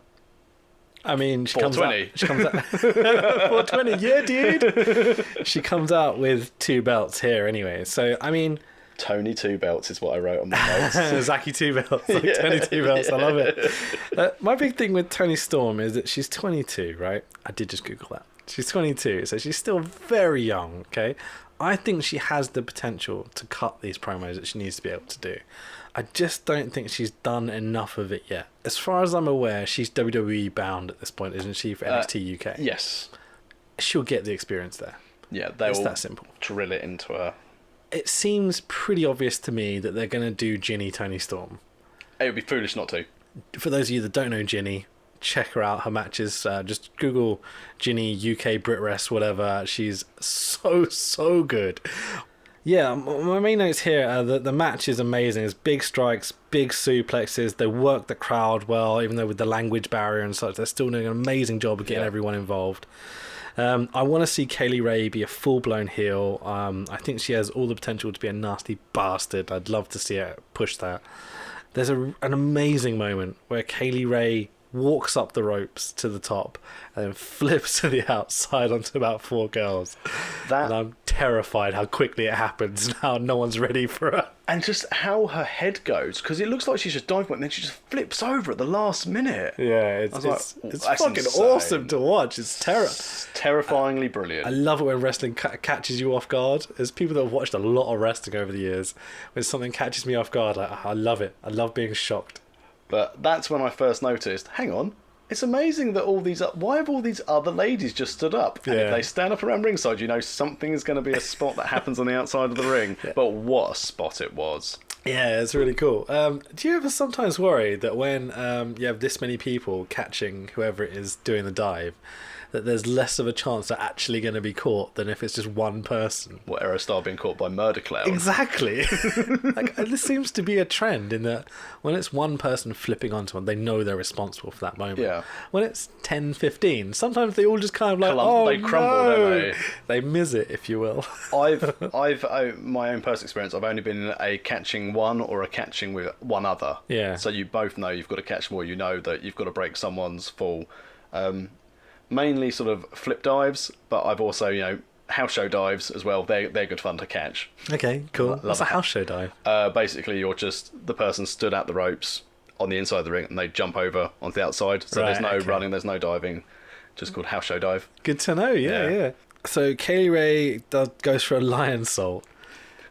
I mean, she 420. comes out 420, yeah, dude. She comes out with 2 belts here anyway. So, I mean... Tony 2 belts is what I wrote on my notes. Zaki 2 belts, like Tony 2 belts. I love it. My big thing with Toni Storm is that she's 22, right? I did just Google that. She's 22, so she's still very young, okay? I think she has the potential to cut these promos that she needs to be able to do. I just don't think she's done enough of it yet. As far as I'm aware, she's WWE bound at this point, isn't she, for NXT UK? Yes. She'll get the experience there. Yeah, they It's will that simple. drill it into her. It seems pretty obvious to me that they're going to do Ginny Toni Storm. It would be foolish not to. For those of you that don't know Ginny, check her out. Her matches, just Google Ginny UK Brit Rest, whatever. She's so good. Yeah, my main notes here are that the match is amazing. It's big strikes, big suplexes. They work the crowd well, even though with the language barrier and such, they're still doing an amazing job of getting everyone involved. I want to see Kaylee Ray be a full-blown heel. I think she has all the potential to be a nasty bastard. I'd love to see her push that. There's an amazing moment where Kaylee Ray walks up the ropes to the top and then flips to the outside onto about 4 girls. And I'm terrified how quickly it happens and how no one's ready for her. And just how her head goes, because it looks like she's just diving, and then she just flips over at the last minute. Yeah, it's fucking insane. Awesome to watch. It's terrifyingly brilliant. I love it when wrestling catches you off guard. As people that have watched a lot of wrestling over the years, when something catches me off guard, I love it. I love being shocked. But that's when I first noticed, hang on, it's amazing that why have all these other ladies just stood up? And if Yeah. they stand up around ringside, you know something is going to be a spot that happens on the outside of the ring. But what a spot it was. Yeah, it's really cool. Do you ever sometimes worry that when you have this many people catching whoever it is doing the dive, that there's less of a chance they're actually going to be caught than if it's just one person? What, Aerostar being caught by Murder Cloud? Exactly. Like, this seems to be a trend in that when it's one person flipping onto one, they know they're responsible for that moment. Yeah. When it's 10, 15, sometimes they all just kind of like, They crumble, no! don't they? They miss it, if you will. My own personal experience, I've only been in a catching one or a catching with one other. Yeah. So you both know you've got to catch more. You know that you've got to break someone's fall. Mainly sort of flip dives, but I've also, house show dives as well. They're good fun to catch. Okay, cool. Love What's a it. house show dive? Basically, you're just the person stood at the ropes on the inside of the ring, and they jump over onto the outside. So Right, there's no okay. running, there's no diving. Just called house show dive. Good to know, yeah, Yeah. yeah. So Kaylee Ray goes for a lion salt,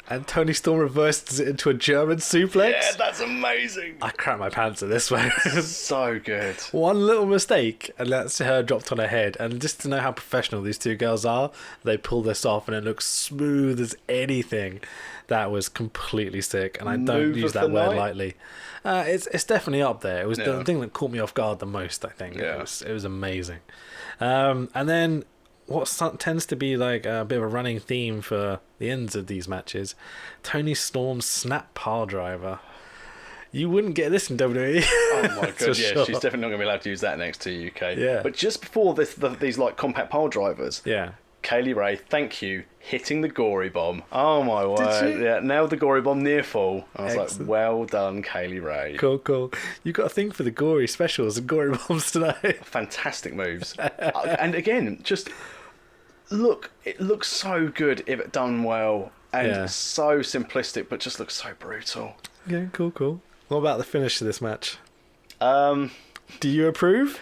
and Tony Storm reverses it into a German suplex. Yeah, that's amazing. I crap my pants at this one. So good. One little mistake, and that's her dropped on her head. And just to know how professional these two girls are, they pull this off, and it looks smooth as anything. That was completely sick, and I don't Move use of that the word night? lightly. It's definitely up there. It was Yeah. the thing that caught me off guard the most, I think. Yeah. It was amazing. And then tends to be like a bit of a running theme for the ends of these matches, Tony Storm's snap pile driver. You wouldn't get this in WWE. Oh my For god, yeah, sure. she's definitely not going to be allowed to use that in NXT UK. Yeah. But just before these like compact pile drivers, Yeah. Kaylee Ray, thank you, hitting the gory bomb. Oh my word. she? Yeah, nailed the gory bomb near fall. I was Excellent. like, well done, Kaylee Ray. Cool. You got a thing for the gory specials and gory bombs tonight. Fantastic moves. And again, just it looks so good if it done well. And Yeah. so simplistic, but just looks so brutal. Yeah, cool. What about the finish of this match? Um, Do you approve?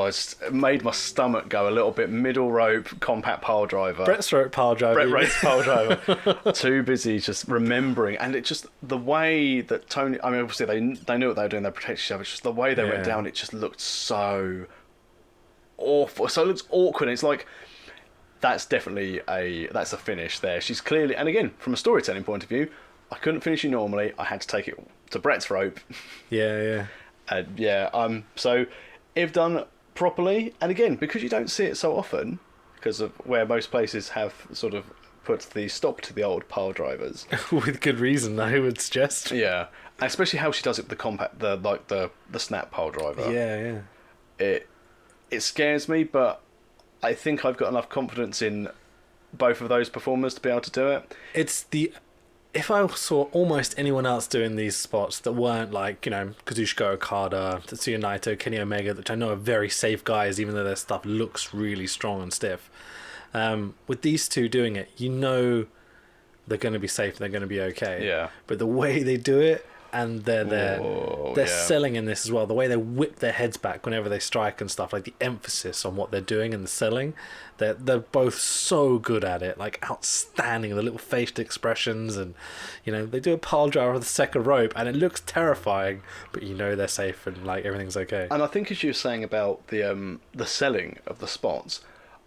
it's made my stomach go a little bit. Middle rope, compact pile driver. Brett's throat pile driver. Brett Ray's pile driver. Too busy just remembering. And it just, the way that Tony, I mean, obviously they knew what they were doing, they protected each other. It's just the way they Yeah. went down, it just looked so awful. So it looks awkward. It's like, that's definitely that's a finish there. She's clearly, and again, from a storytelling point of view, I couldn't finish you normally. I had to take it to Brett's rope. Yeah. So if done properly, and again, because you don't see it so often, because of where most places have sort of put the stop to the old pile drivers. With good reason, I would suggest. Yeah, and especially how she does it with the compact, the snap pile driver. Yeah. It scares me, but I think I've got enough confidence in both of those performers to be able to do it. If I saw almost anyone else doing these spots that weren't like, Kazuchika Okada, Tetsuya Naito, Kenny Omega, which I know are very safe guys, even though their stuff looks really strong and stiff. With these two doing it, they're going to be safe and they're going to be okay. Yeah. But the way they do it, and they're yeah. selling in this as well. The way they whip their heads back whenever they strike and stuff, like the emphasis on what they're doing and the selling, they're both so good at it, like outstanding. The little facial expressions, and they do a pile driver with the second rope, and it looks terrifying, but they're safe and like everything's okay. And I think, as you were saying about the selling of the spots,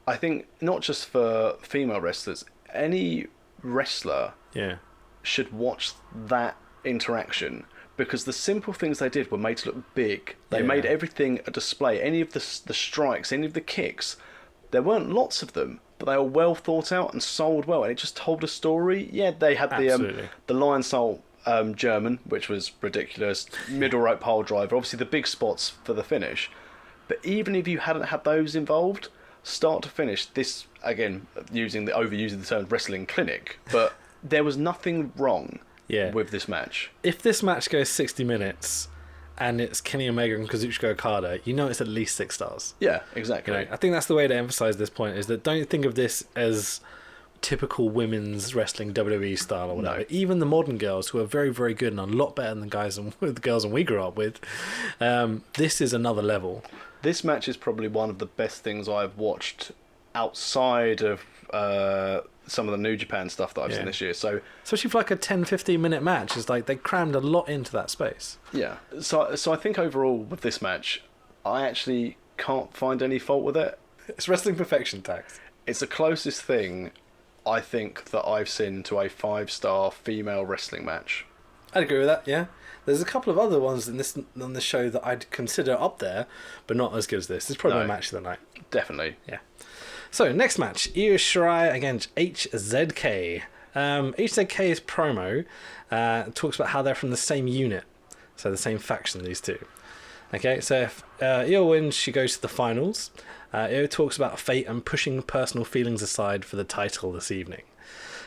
I think not just for female wrestlers, any wrestler Yeah. should watch that interaction, because the simple things they did were made to look big. They Yeah. made everything a display. Any of the strikes, any of the kicks, there weren't lots of them, but they were well thought out and sold well, and it just told a story. Yeah, they had Absolutely. the lion salt German, which was ridiculous. Middle rope pile driver, obviously the big spots for the finish. But even if you hadn't had those involved, start to finish, this, again, overusing the term wrestling clinic, but there was nothing wrong Yeah. with this match. If this match goes 60 minutes and it's Kenny Omega and Kazuchika Okada, it's at least 6 stars. Yeah, exactly. I think that's the way to emphasize this point, is that don't think of this as typical women's wrestling WWE style or whatever. No. Even the modern girls, who are very, very good and a lot better than the girls we grew up with, this is another level. This match is probably one of the best things I've watched outside of some of the New Japan stuff that I've seen this year. So especially for like a 10-15 minute match, it's like they crammed a lot into that space. yeah, so I think overall with this match, I actually can't find any fault with it. It's wrestling perfection, Tax. It's the closest thing I think that I've seen to a 5-star female wrestling match. I'd agree with that. Yeah, there's a couple of other ones on this show that I'd consider up there, but not as good as this. This is probably my match of the night. Definitely. Yeah. So next match, Io Shirai against HZK. HZK's promo talks about how they're from the same unit, so the same faction, these two. Okay, so if Io wins, she goes to the finals. Io talks about fate and pushing personal feelings aside for the title this evening.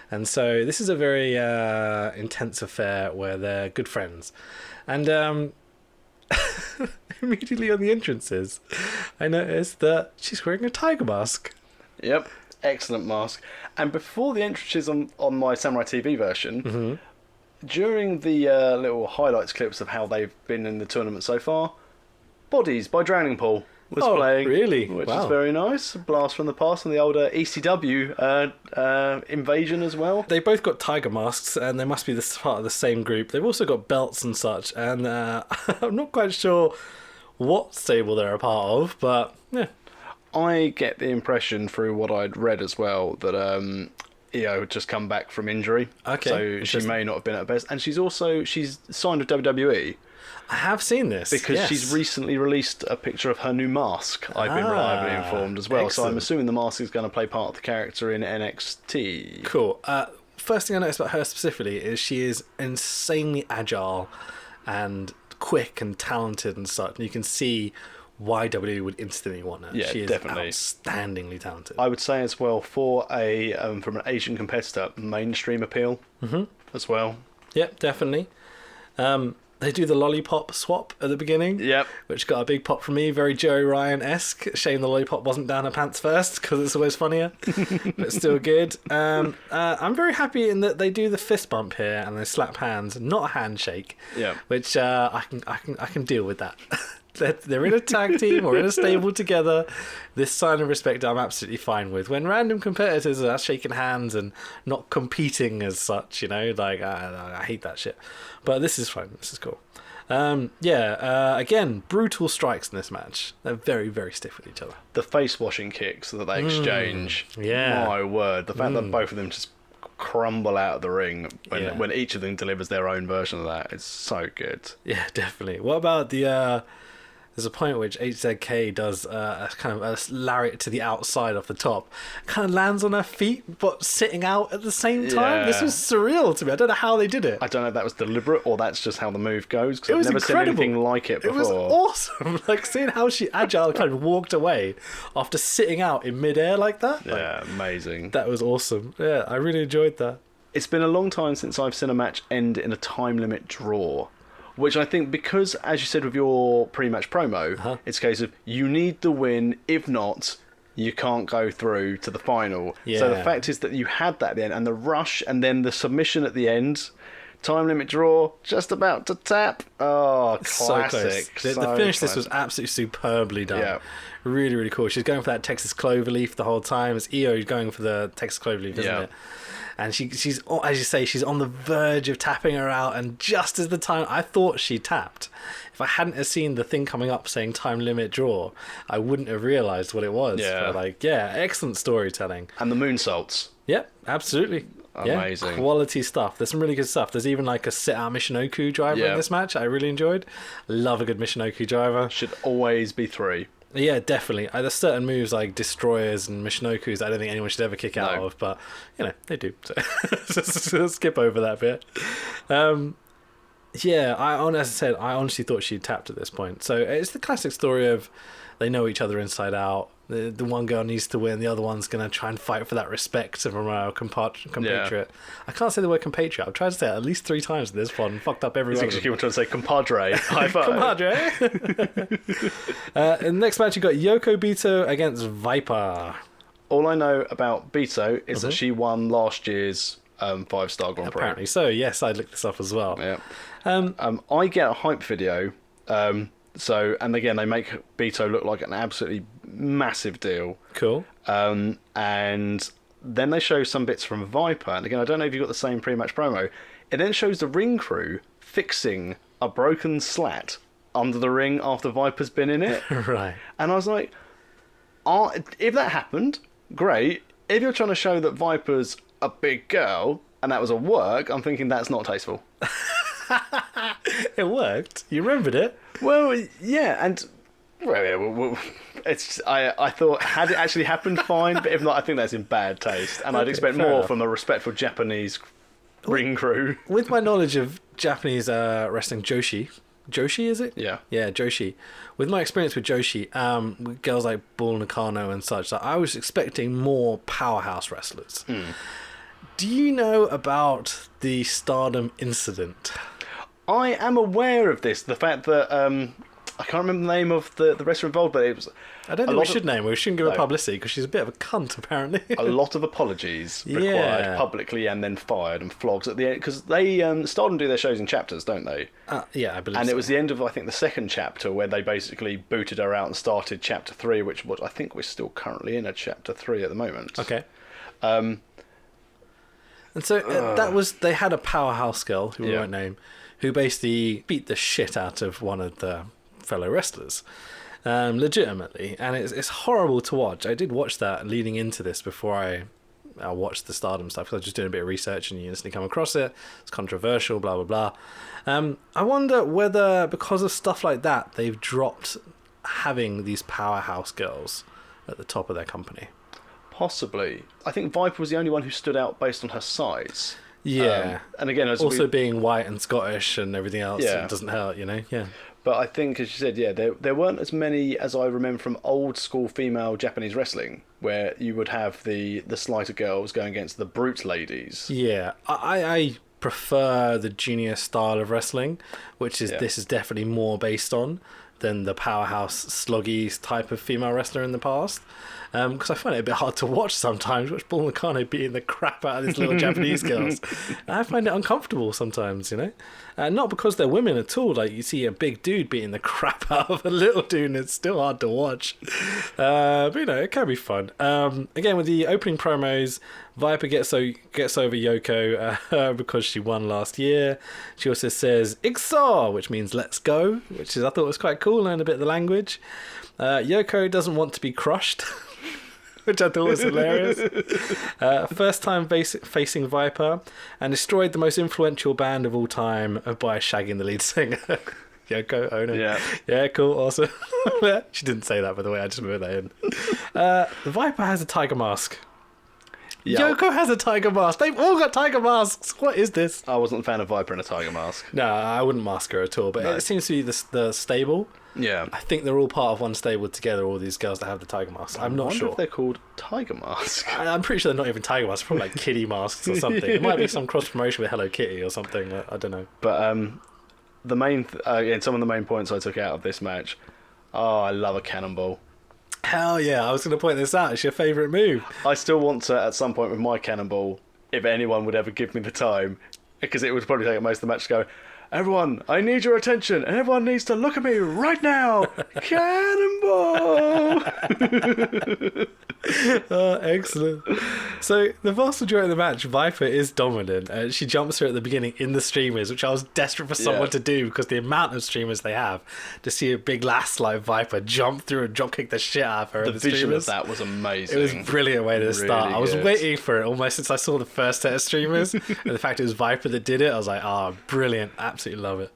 And so this is a very intense affair where they're good friends. And immediately on the entrances, I noticed that she's wearing a tiger mask. Yep, excellent mask. And before the entrances on my Samurai TV version, during the little highlights clips of how they've been in the tournament so far, Bodies by Drowning Pool was playing. Really? Which Wow. is very nice. A blast from the past and the older ECW invasion as well. They both got tiger masks, and they must be part of the same group. They've also got belts and such, and I'm not quite sure what stable they're a part of, but yeah. I get the impression through what I'd read as well that Io had just come back from injury. Okay, So she may not have been at her best. And she's signed with WWE. I have seen this Because she's recently released a picture of her new mask, I've been reliably informed as well. So I'm assuming the mask is going to play part of the character in NXT. Cool. First thing I noticed about her specifically is she is insanely agile and quick and talented and such. And you can see why WWE would instantly want her. Yeah, she is definitely. outstandingly talented. I would say as well, for a from an Asian competitor, mainstream appeal as well. Yep, definitely. They do the lollipop swap at the beginning. Yep. Which got a big pop from me. Very Joey Ryan-esque. Shame the lollipop wasn't down her pants first, because it's always funnier. But still good. I'm very happy in that they do the fist bump here and they slap hands, not a handshake. Yeah. Which I can deal with that. They're in a tag team or in a stable together. This sign of respect I'm absolutely fine with. When random competitors are shaking hands and not competing as such, like I hate that shit. But this is fine. This is cool. Again, brutal strikes in this match. They're very, very stiff with each other. The face washing kicks that they exchange. Yeah. My word. The fact that both of them just crumble out of the ring when each of them delivers their own version of that, it's so good. Yeah, definitely. What about the there's a point at which HZK does a kind of a lariat to the outside off the top, kind of lands on her feet but sitting out at the same time. Yeah. This was surreal to me. I don't know how they did it. I don't know if that was deliberate or that's just how the move goes, because It I've was never incredible. seen anything like it before. It was awesome. Like seeing how she agile kind of walked away after sitting out in midair like that. Yeah, amazing. That was awesome. Yeah, I really enjoyed that. It's been a long time since I've seen a match end in a time limit draw. Which I think, because, as you said with your pre-match promo, it's a case of you need the win. If not, you can't go through to the final. Yeah. So the fact is that you had that at the end, and the rush, and then the submission at the end, time limit draw, just about to tap. Oh, classic. So close. The finish this was absolutely superbly done. Yeah. Really, really cool. She's going for that Texas cloverleaf the whole time. It's Io going for the Texas cloverleaf, isn't it? And she's, as you say, she's on the verge of tapping her out. And just as the time, I thought she tapped. If I hadn't have seen the thing coming up saying time limit draw, I wouldn't have realised what it was. Yeah. But excellent storytelling. And the moonsaults. Yep, absolutely. Amazing. Yeah, quality stuff. There's some really good stuff. There's even like a sit-out Michinoku driver in this match I really enjoyed. Love a good Michinoku driver. Should always be 3. Yeah, definitely. There's certain moves like destroyers and Michinokus I don't think anyone should ever kick out of, but they do. So skip over that bit. As I said, I honestly thought she tapped at this point. So it's the classic story of they know each other inside out. The one girl needs to win, the other one's going to try and fight for that respect from a compatriot. I can't say the word compatriot. I've tried to say it at least 3 times in this one and fucked up every one of them. Keep trying to say compadre. High five. Compadre. In the next match, you got Yoko Bito against Viper. All I know about Bito is that she won last year's 5-star Grand Prix. Apparently so, yes, I looked this up as well. Yeah. I get a hype video. And again, they make Bito look like an absolutely massive deal. Cool. And then they show some bits from Viper, and again, I don't know if you got the same pre-match promo. It then shows the ring crew fixing a broken slat under the ring after Viper's been in it. Right. And I was like, if that happened, great. If you're trying to show that Viper's a big girl and that was a work, I'm thinking that's not tasteful. It worked. You remembered it. Well, yeah, and it's. I thought had it actually happened, fine, but if not, I think that's in bad taste, and I'd expect more enough. from a respectful Japanese ring crew. With my knowledge of Japanese wrestling, Joshi, is it? Yeah. Yeah, Joshi. With my experience with Joshi, with girls like Bull Nakano and such, I was expecting more powerhouse wrestlers. Do you know about the Stardom incident? I am aware of this. The fact that I can't remember the name of the wrestler involved, but it was. I don't think we should name her. We shouldn't give her publicity because she's a bit of a cunt, apparently. A lot of apologies required publicly and then fired and flogs at the end, because they Stardom do their shows in chapters, don't they? Yeah, I believe and so. It was the end of, I think, the second chapter where they basically booted her out and started chapter 3, which I think we're still currently in a chapter 3 at the moment. Okay. And so that was, they had a powerhouse girl, who we won't name, who basically beat the shit out of one of the fellow wrestlers. Legitimately, and it's horrible to watch. I did watch that leading into this before I watched the Stardom stuff, because I was just doing a bit of research and you instantly come across it. It's controversial, blah blah blah. I wonder whether because of stuff like that they've dropped having these powerhouse girls at the top of their company. Possibly. I think Viper was the only one who stood out based on her size. Yeah. And again, also being white and Scottish and everything else, it doesn't hurt, you know. Yeah. But I think, as you said, there weren't as many as I remember from old school female Japanese wrestling, where you would have the slighter girls going against the brute ladies. Yeah, I prefer the junior style of wrestling, which is this is definitely more based on than the powerhouse sluggy type of female wrestler in the past. Because I find it a bit hard to watch sometimes, watch Bull Nakano beating the crap out of these little Japanese girls. I find it uncomfortable sometimes, you know? Not because they're women at all. Like, you see a big dude beating the crap out of a little dude and it's still hard to watch. But, you know, it can be fun. Again, with the opening promos, Viper gets over Yoko because she won last year. She also says, Ixar, which means let's go, which is I thought was quite cool, learn a bit of the language. Yoko doesn't want to be crushed. Which I thought was hilarious. First time facing Viper, and destroyed the most influential band of all time by shagging the lead singer. Yoko Ono. Yeah, cool, awesome. She didn't say that, by the way, I just wrote that in. The Viper has a tiger mask. Yoko has a tiger mask. They've all got tiger masks. What is this? I wasn't a fan of Viper in a tiger mask. No, I wouldn't mask her at all, but it seems to be the stable. Yeah. I think they're all part of one stable together, all these girls that have the tiger masks. I'm not sure. If they're called tiger masks. I'm pretty sure they're not even tiger masks. Probably like kitty masks or something. It might be some cross promotion with Hello Kitty or something. I don't know. But the main, some of the main points I took out of this match. Oh, I love a cannonball. Hell yeah! I was going to point this out. It's your favourite move. I still want to, at some point with my cannonball, if anyone would ever give me the time, because it would probably take most of the match to go, everyone, I need your attention, and everyone needs to look at me right now. Cannonball! Oh, excellent. So, the vast majority of the match, Viper is dominant. She jumps her at the beginning in the streamers, which I was desperate for someone to do, because the amount of streamers they have, to see a big lass like Viper jump through and drop kick the shit out of her in the visual streamers. Of that was amazing. It was a brilliant way to start. Really I was good. waiting for it almost since I saw the first set of streamers. And the fact it was Viper that did it, I was like, brilliant. Absolutely love it.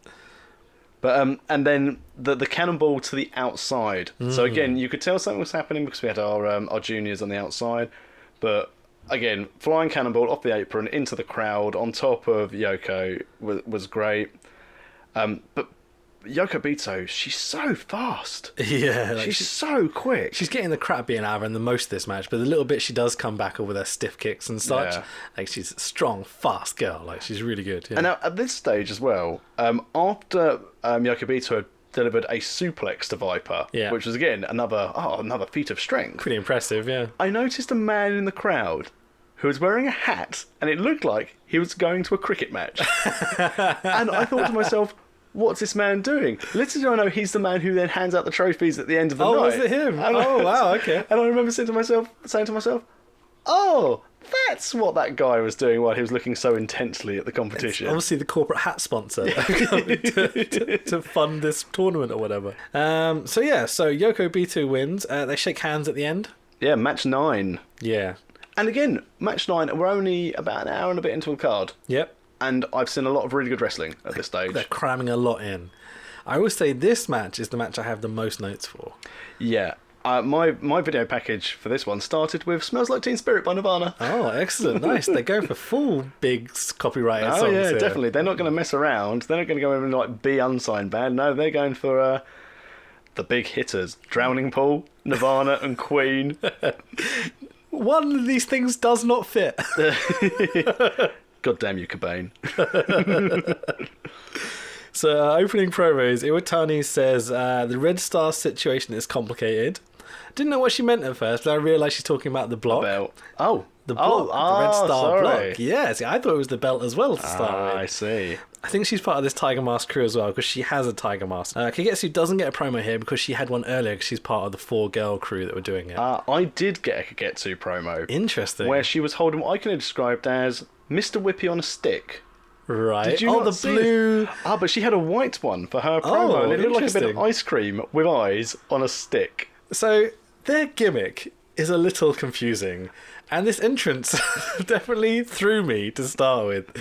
But and then the cannonball to the outside. So again, you could tell something was happening because we had our juniors on the outside. But again, flying cannonball off the apron into the crowd on top of Yoko was great. But Yoko Bito, she's so fast. Yeah, she's so quick. She's getting the crap being out of her in the most of this match, but the little bit she does come back with her stiff kicks and such, like she's a strong, fast girl. Like she's really good. Yeah. And now at this stage as well, after Yoko Bito had delivered a suplex to Viper, which was again another feat of strength. Pretty impressive, yeah. I noticed a man in the crowd who was wearing a hat, and it looked like he was going to a cricket match. And I thought to myself, what's this man doing? Little do I know, he's the man who then hands out the trophies at the end of the night. Oh, was it him? And wow, okay. And I remember saying to myself, oh, That's what that guy was doing while he was looking so intensely at the competition. It's obviously the corporate hat sponsor to fund this tournament or whatever. So Yoko Bito wins. They shake hands at the end. Yeah, match 9. Yeah. And again, match 9, we're only about an hour and a bit into the card. Yep. And I've seen a lot of really good wrestling at this stage. They're cramming a lot in. I always say this match is the match I have the most notes for. Yeah. My video package for this one started with Smells Like Teen Spirit by Nirvana. Oh, excellent. Nice. They go for full big copyrighted songs. Oh, yeah, here. definitely. They're not going to mess around. They're not going to go in like be unsigned band. No, they're going for the big hitters. Drowning Pool, Nirvana and Queen. One of these things does not fit. God damn you, Cobain. So, opening promos, Iwatani says the Red Star situation is complicated. Didn't know what she meant at first, but I realised she's talking about the block. The block, the Red Star sorry. block. Yeah, see, I thought it was the belt as well to start with. I see. I think she's part of this Tiger Mask crew as well, because she has a Tiger Mask. Kagetsu doesn't get a promo here because she had one earlier, because she's part of the 4-girl crew that were doing it. I did get a Kagetsu promo. Interesting. Where she was holding what I can have described as Mr. Whippy on a stick. Right. Did you not not the see blue... it? But she had a white one for her promo, and it looked like a bit of ice cream with eyes on a stick. So, their gimmick is a little confusing, and this entrance definitely threw me to start with.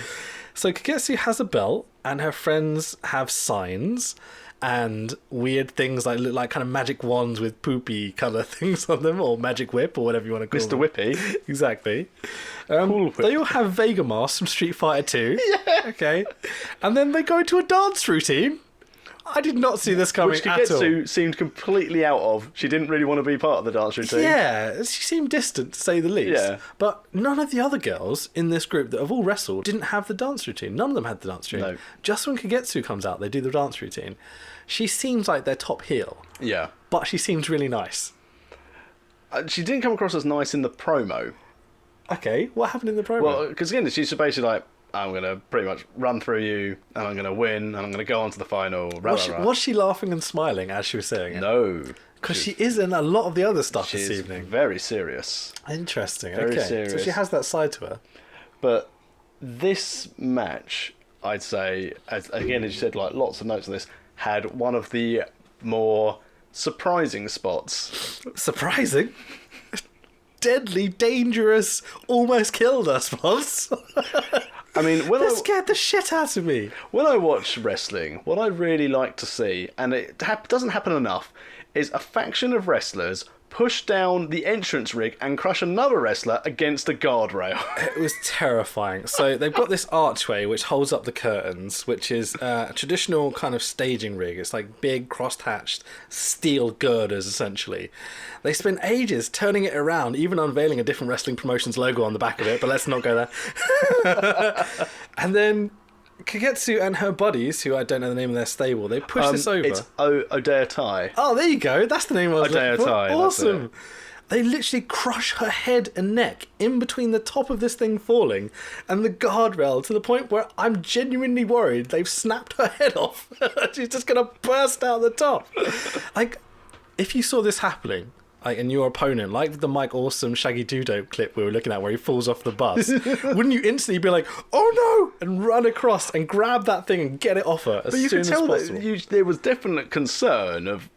So Kagetsu has a belt, and her friends have signs and weird things like look like kind of magic wands with poopy colour things on them, or magic whip, or whatever you want to call Mr. them. Whippy. Exactly. Cool whip. They all have Vega masks from Street Fighter 2. Yeah. Okay. And then they go into a dance routine. I did not see this coming Which at all. Kagetsu seemed completely out of. She didn't really want to be part of the dance routine. Yeah, she seemed distant to say the least. Yeah. But none of the other girls in this group that have all wrestled didn't have the dance routine. None of them had the dance routine. No. Just when Kagetsu comes out, they do the dance routine. She seems like their top heel, Yeah. but she seems really nice. She didn't come across as nice in the promo. Okay, what happened in the promo? Well, because again, she's basically like, I'm going to pretty much run through you, and I'm going to win, and I'm going to go on to the final. Was she laughing and smiling as she was saying it? No. Because she is in a lot of the other stuff She's this evening. very serious. Interesting, Very okay. serious. So she has that side to her. But this match, I'd say, as you said, like lots of notes on this, had one of the more surprising spots. Surprising? Deadly, dangerous, almost killed us, spots. I mean, That scared the shit out of me. when I watch wrestling, what I really like to see, and it doesn't happen enough, is a faction of wrestlers push down the entrance rig and crush another wrestler against a guardrail. It was terrifying. So they've got this archway which holds up the curtains, which is a traditional kind of staging rig. It's like big cross-hatched steel girders, essentially. They spent ages turning it around, even unveiling a different wrestling promotion's logo on the back of it, but let's not go there. And then Kagetsu and her buddies, who I don't know the name of their stable, they push this over. It's Odeya Tai. Oh, there you go. That's the name I was Odeya looking for. Tai, that's Awesome. it. They literally crush her head and neck in between the top of this thing falling and the guardrail to the point where I'm genuinely worried they've snapped her head off. She's just going to burst out the top. Like, if you saw this happening, like, and your opponent, like the Mike Awesome Shaggy Two-Dope clip we were looking at where he falls off the bus, wouldn't you instantly be like, oh no, and run across and grab that thing and get it off her as But you soon could as tell possible? that there was definite concern of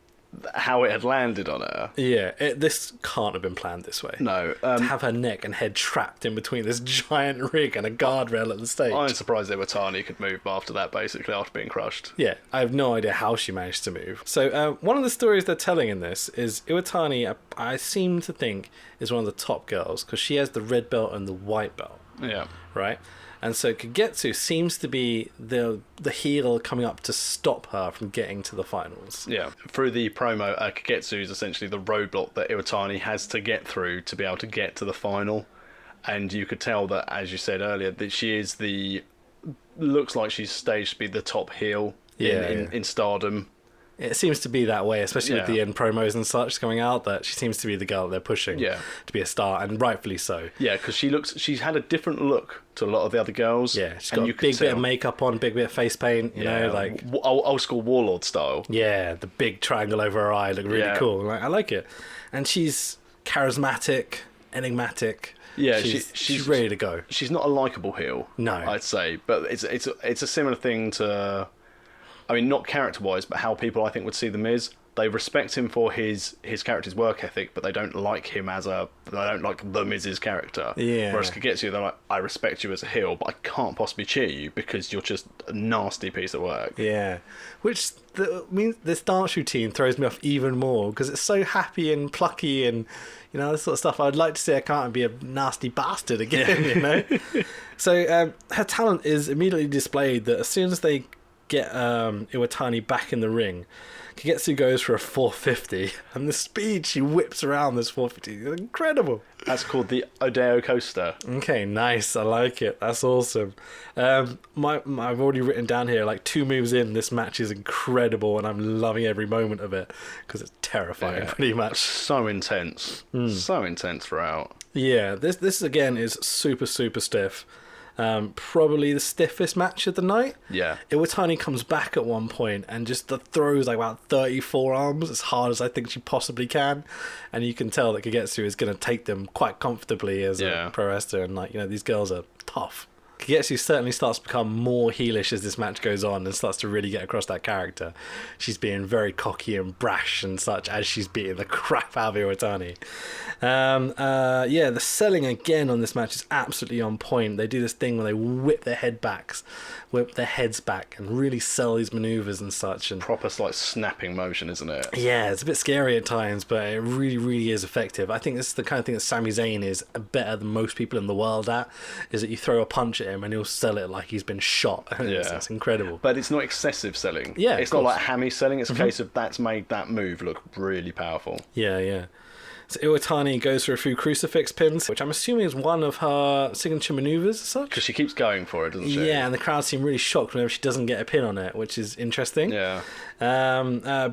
how it had landed on her. Yeah, this can't have been planned this way. No. To have her neck and head trapped in between this giant rig and a guardrail at the stage. I'm surprised Iwatani could move after that, basically, after being crushed. Yeah, I have no idea how she managed to move. So one of the stories they're telling in this is Iwatani, I seem to think, is one of the top girls because she has the red belt and the white belt. Yeah. Right? And so Kagetsu seems to be the heel coming up to stop her from getting to the finals. Yeah. Through the promo, Kagetsu is essentially the roadblock that Iwatani has to get through to be able to get to the final. And you could tell that, as you said earlier, that she is looks like she's staged to be the top heel in Stardom. It seems to be that way, especially with Yeah. the end promos and such coming out, that she seems to be the girl that they're pushing to be a star, and rightfully so. Yeah, because she's had a different look to a lot of the other girls. Yeah, she's and got you a could big bit tell. of makeup on, big bit of face paint, you know, like... Old school Warlord style. Yeah, the big triangle over her eye look really Yeah. cool. I like it. And she's charismatic, enigmatic. Yeah, she's ready to go. She's not a likable heel. No. I'd say, but it's a similar thing to, I mean, not character-wise, but how people I think would see The Miz. They respect him for his character's work ethic, but they don't like him they don't like The Miz's character. Yeah. Whereas Kagetsu, they're like, I respect you as a heel, but I can't possibly cheer you because you're just a nasty piece of work. Yeah, which means this dance routine throws me off even more because it's so happy and plucky and this sort of stuff. I'd like to see her come out and be a nasty bastard again, So her talent is immediately displayed that as soon as they get Iwatani back in the ring, Kagetsu goes for a 450, and the speed she whips around this 450 is incredible. That's called the Odeo Coaster. Okay, nice. I like it. That's awesome. I've already written down here, like 2 moves in, this match is incredible, and I'm loving every moment of it because it's terrifying, pretty much. So intense. So intense throughout. Yeah, this again is super, super stiff. Probably the stiffest match of the night. Yeah. Iwatani comes back at one point and just throws like about 34 arms as hard as I think she possibly can, and you can tell that Kagetsu is going to take them quite comfortably as a pro wrestler, and these girls are tough. Kagetsu certainly starts to become more heelish as this match goes on and starts to really get across that character. She's being very cocky and brash and such as she's beating the crap out of Iwatani. The selling again on this match is absolutely on point. They do this thing where they whip their heads back and really sell these maneuvers and such. And proper snapping motion, isn't it? yeah, it's a bit scary at times, but it really, really is effective. I think this is the kind of thing that Sami Zayn is better than most people in the world at, is that you throw a punch at him and he'll sell it like he's been shot. It's incredible. But it's not excessive selling. Yeah, it's not like hammy selling. It's a case of that's made that move look really powerful. Yeah. So Iwatani goes for a few crucifix pins, which I'm assuming is one of her signature maneuvers as such. Because she keeps going for it, doesn't she? Yeah, and the crowd seem really shocked whenever she doesn't get a pin on it, which is interesting. Yeah.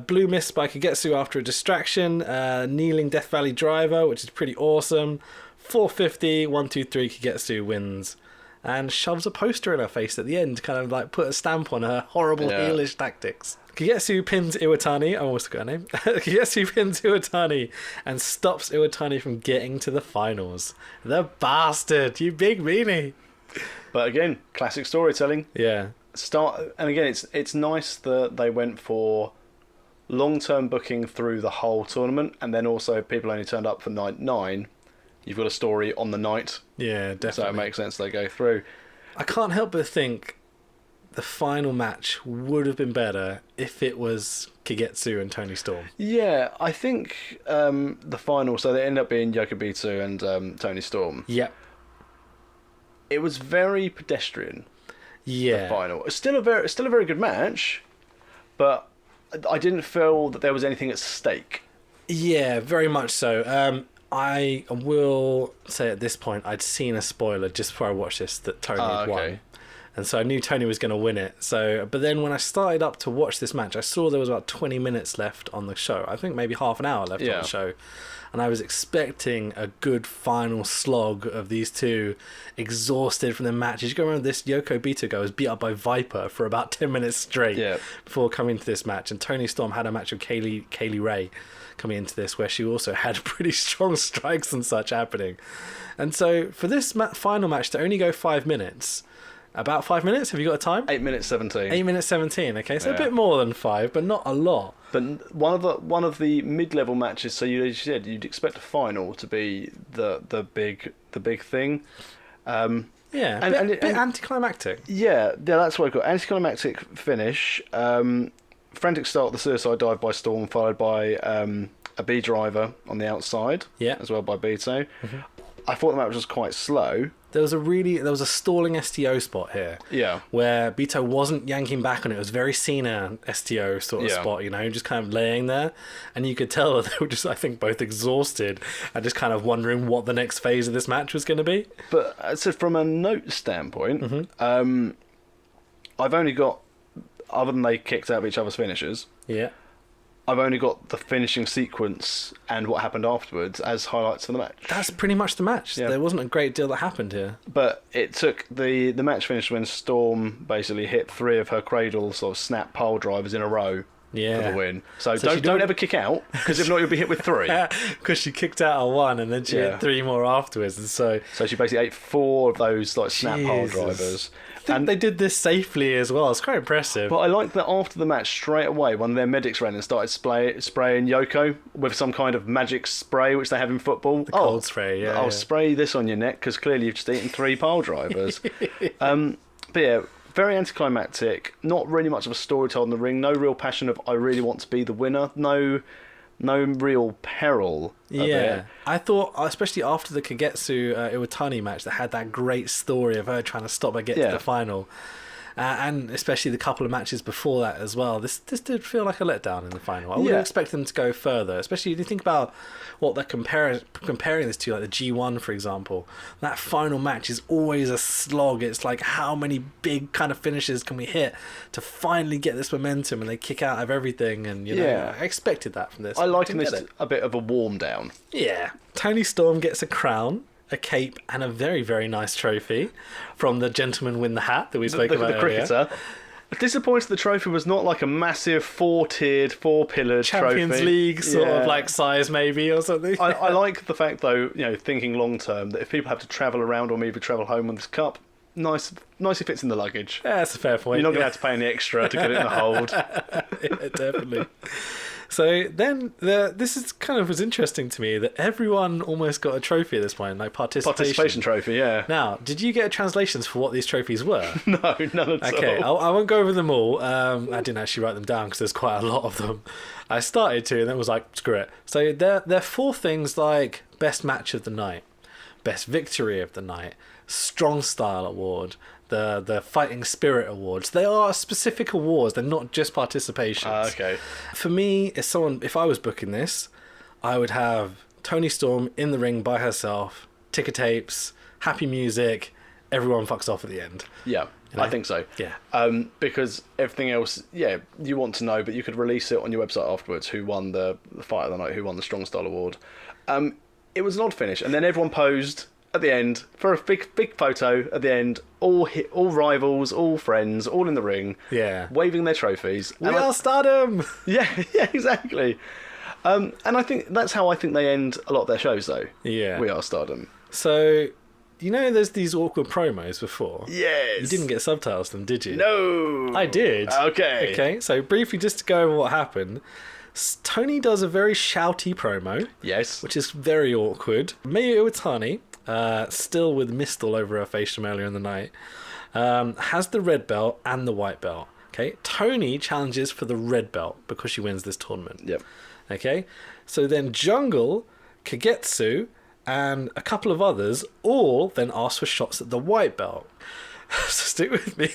Blue Mist by Kagetsu after a distraction. Kneeling Death Valley Driver, which is pretty awesome. 450, 1, 2, 3, Kagetsu wins. And shoves a poster in her face at the end to kind of like put a stamp on her horrible heelish tactics. Kagetsu pins Iwatani. I almost got her name. Kagetsu pins Iwatani and stops Iwatani from getting to the finals. The bastard, you big meanie. But again, classic storytelling. Yeah. And again, it's nice that they went for long-term booking through the whole tournament, and then also people only turned up for night 9. You've got a story on the night. Yeah, definitely. So it makes sense they go through. I can't help but think the final match would have been better if it was Kagetsu and Toni Storm. Yeah, I think the final, so they end up being Yokobito and Toni Storm. Yep. It was very pedestrian. Yeah. The final. It's still a very good match, but I didn't feel that there was anything at stake. Yeah, very much so. I will say at this point, I'd seen a spoiler just before I watched this that Tony had won. And so I knew Tony was going to win it. But then when I started up to watch this match, I saw there was about 20 minutes left on the show. I think maybe half an hour left on the show. And I was expecting a good final slog of these two exhausted from their matches. You go around, this Yoko Bito guy was beat up by Viper for about 10 minutes straight before coming to this match. And Toni Storm had a match with Kaylee Ray coming into this, where she also had pretty strong strikes and such happening. And so for this final match to only go 5 minutes, about 5 minutes, have you got a time? 8 minutes 17. 8 minutes 17, okay, so a bit more than 5, but not a lot. But one of the mid-level matches, so you said you'd expect a final to be the big thing. And a bit anticlimactic. Yeah, that's what I got. Anticlimactic finish. Frantic start, the suicide dive by Storm, followed by a B driver on the outside, as well by Bito. Mm-hmm. I thought the match was quite slow. There was a stalling STO spot here. Yeah. Where Bito wasn't yanking back on it. It was very Cena STO sort of spot, just kind of laying there. And you could tell that they were just, I think, both exhausted and just kind of wondering what the next phase of this match was going to be. But so from a note standpoint, I've only got, other than they kicked out of each other's finishes, I've only got the finishing sequence and what happened afterwards as highlights of the match. That's pretty much the match. Yeah. There wasn't a great deal that happened here. But it took the match finished when Storm basically hit 3 of her cradle sort of snap pile drivers in a row Yeah. for the win. So, So she don't ever kick out, because if not, you'll be hit with 3. Because she kicked out at 1 and then she hit 3 more afterwards, and so she basically ate 4 of those like snap pile Jesus. drivers. I think they did this safely as well. It's quite impressive. But I like that after the match, straight away, one of their medics ran and started spraying Yoko with some kind of magic spray, which they have in football. The cold spray, yeah. I'll spray this on your neck, because clearly you've just eaten 3 pile drivers. But yeah, very anticlimactic. Not really much of a story told in the ring. No real passion of, I really want to be the winner. No real peril. Yeah, I thought, especially after the Kagetsu Iwatani match, that had that great story of her trying to stop her get to the final, and especially the couple of matches before that as well. This did feel like a letdown in the final. I would have expected them to go further, especially if you think about what they're comparing this to, like the G1, for example. That final match is always a slog. It's like, how many big kind of finishes can we hit to finally get this momentum, and they kick out of everything, and you know, I expected that from this. I liken this a bit of a warm down. Yeah. Tony Storm gets a crown, a cape, and a very, very nice trophy from the gentleman win the hat that we spoke about the cricketer. Disappointed the trophy was not like a massive 4-tiered, 4-pillared trophy. Champions League sort of like size maybe or something. I like the fact though, you know, thinking long term, that if people have to travel around or maybe travel home with this cup, nicely fits in the luggage. Yeah, that's a fair point. You're not going to have to pay any extra to get it in the hold. Yeah, definitely. So then this is kind of was interesting to me that everyone almost got a trophy at this point, like participation trophy, yeah. Now, did you get translations for what these trophies were? No, none at all. Okay, I won't go over them all. I didn't actually write them down because there's quite a lot of them. I started to, and then was like, screw it. So they're 4 things like best match of the night, best victory of the night, strong style award, the fighting spirit awards. They are specific awards. They're not just participations. Okay. For me, if I was booking this, I would have Tony Storm in the ring by herself, ticker tapes, happy music, everyone fucks off at the end. Yeah, you know? I think so. Yeah. Because everything else, you want to know, but you could release it on your website afterwards. Who won the fight of the night? Who won the strong style award? It was an odd finish, and then everyone posed at the end for a big photo at the end, all rivals, all friends, all in the ring, waving their trophies. We are Stardom. Yeah, exactly. And I think that's how I think they end a lot of their shows, though. Yeah, We Are Stardom. So, you know, there's these awkward promos before. Yes. You didn't get subtitles to them, did you? No. I did. Okay. So briefly, just to go over what happened. Tony does a very shouty promo. Yes. Which is very awkward. Mayu Iwatani, still with mist all over her face from earlier in the night, has the red belt and the white belt. Okay. Tony challenges for the red belt because she wins this tournament. Yep. Okay. So then Jungle, Kagetsu, and a couple of others all then ask for shots at the white belt. So stick with me.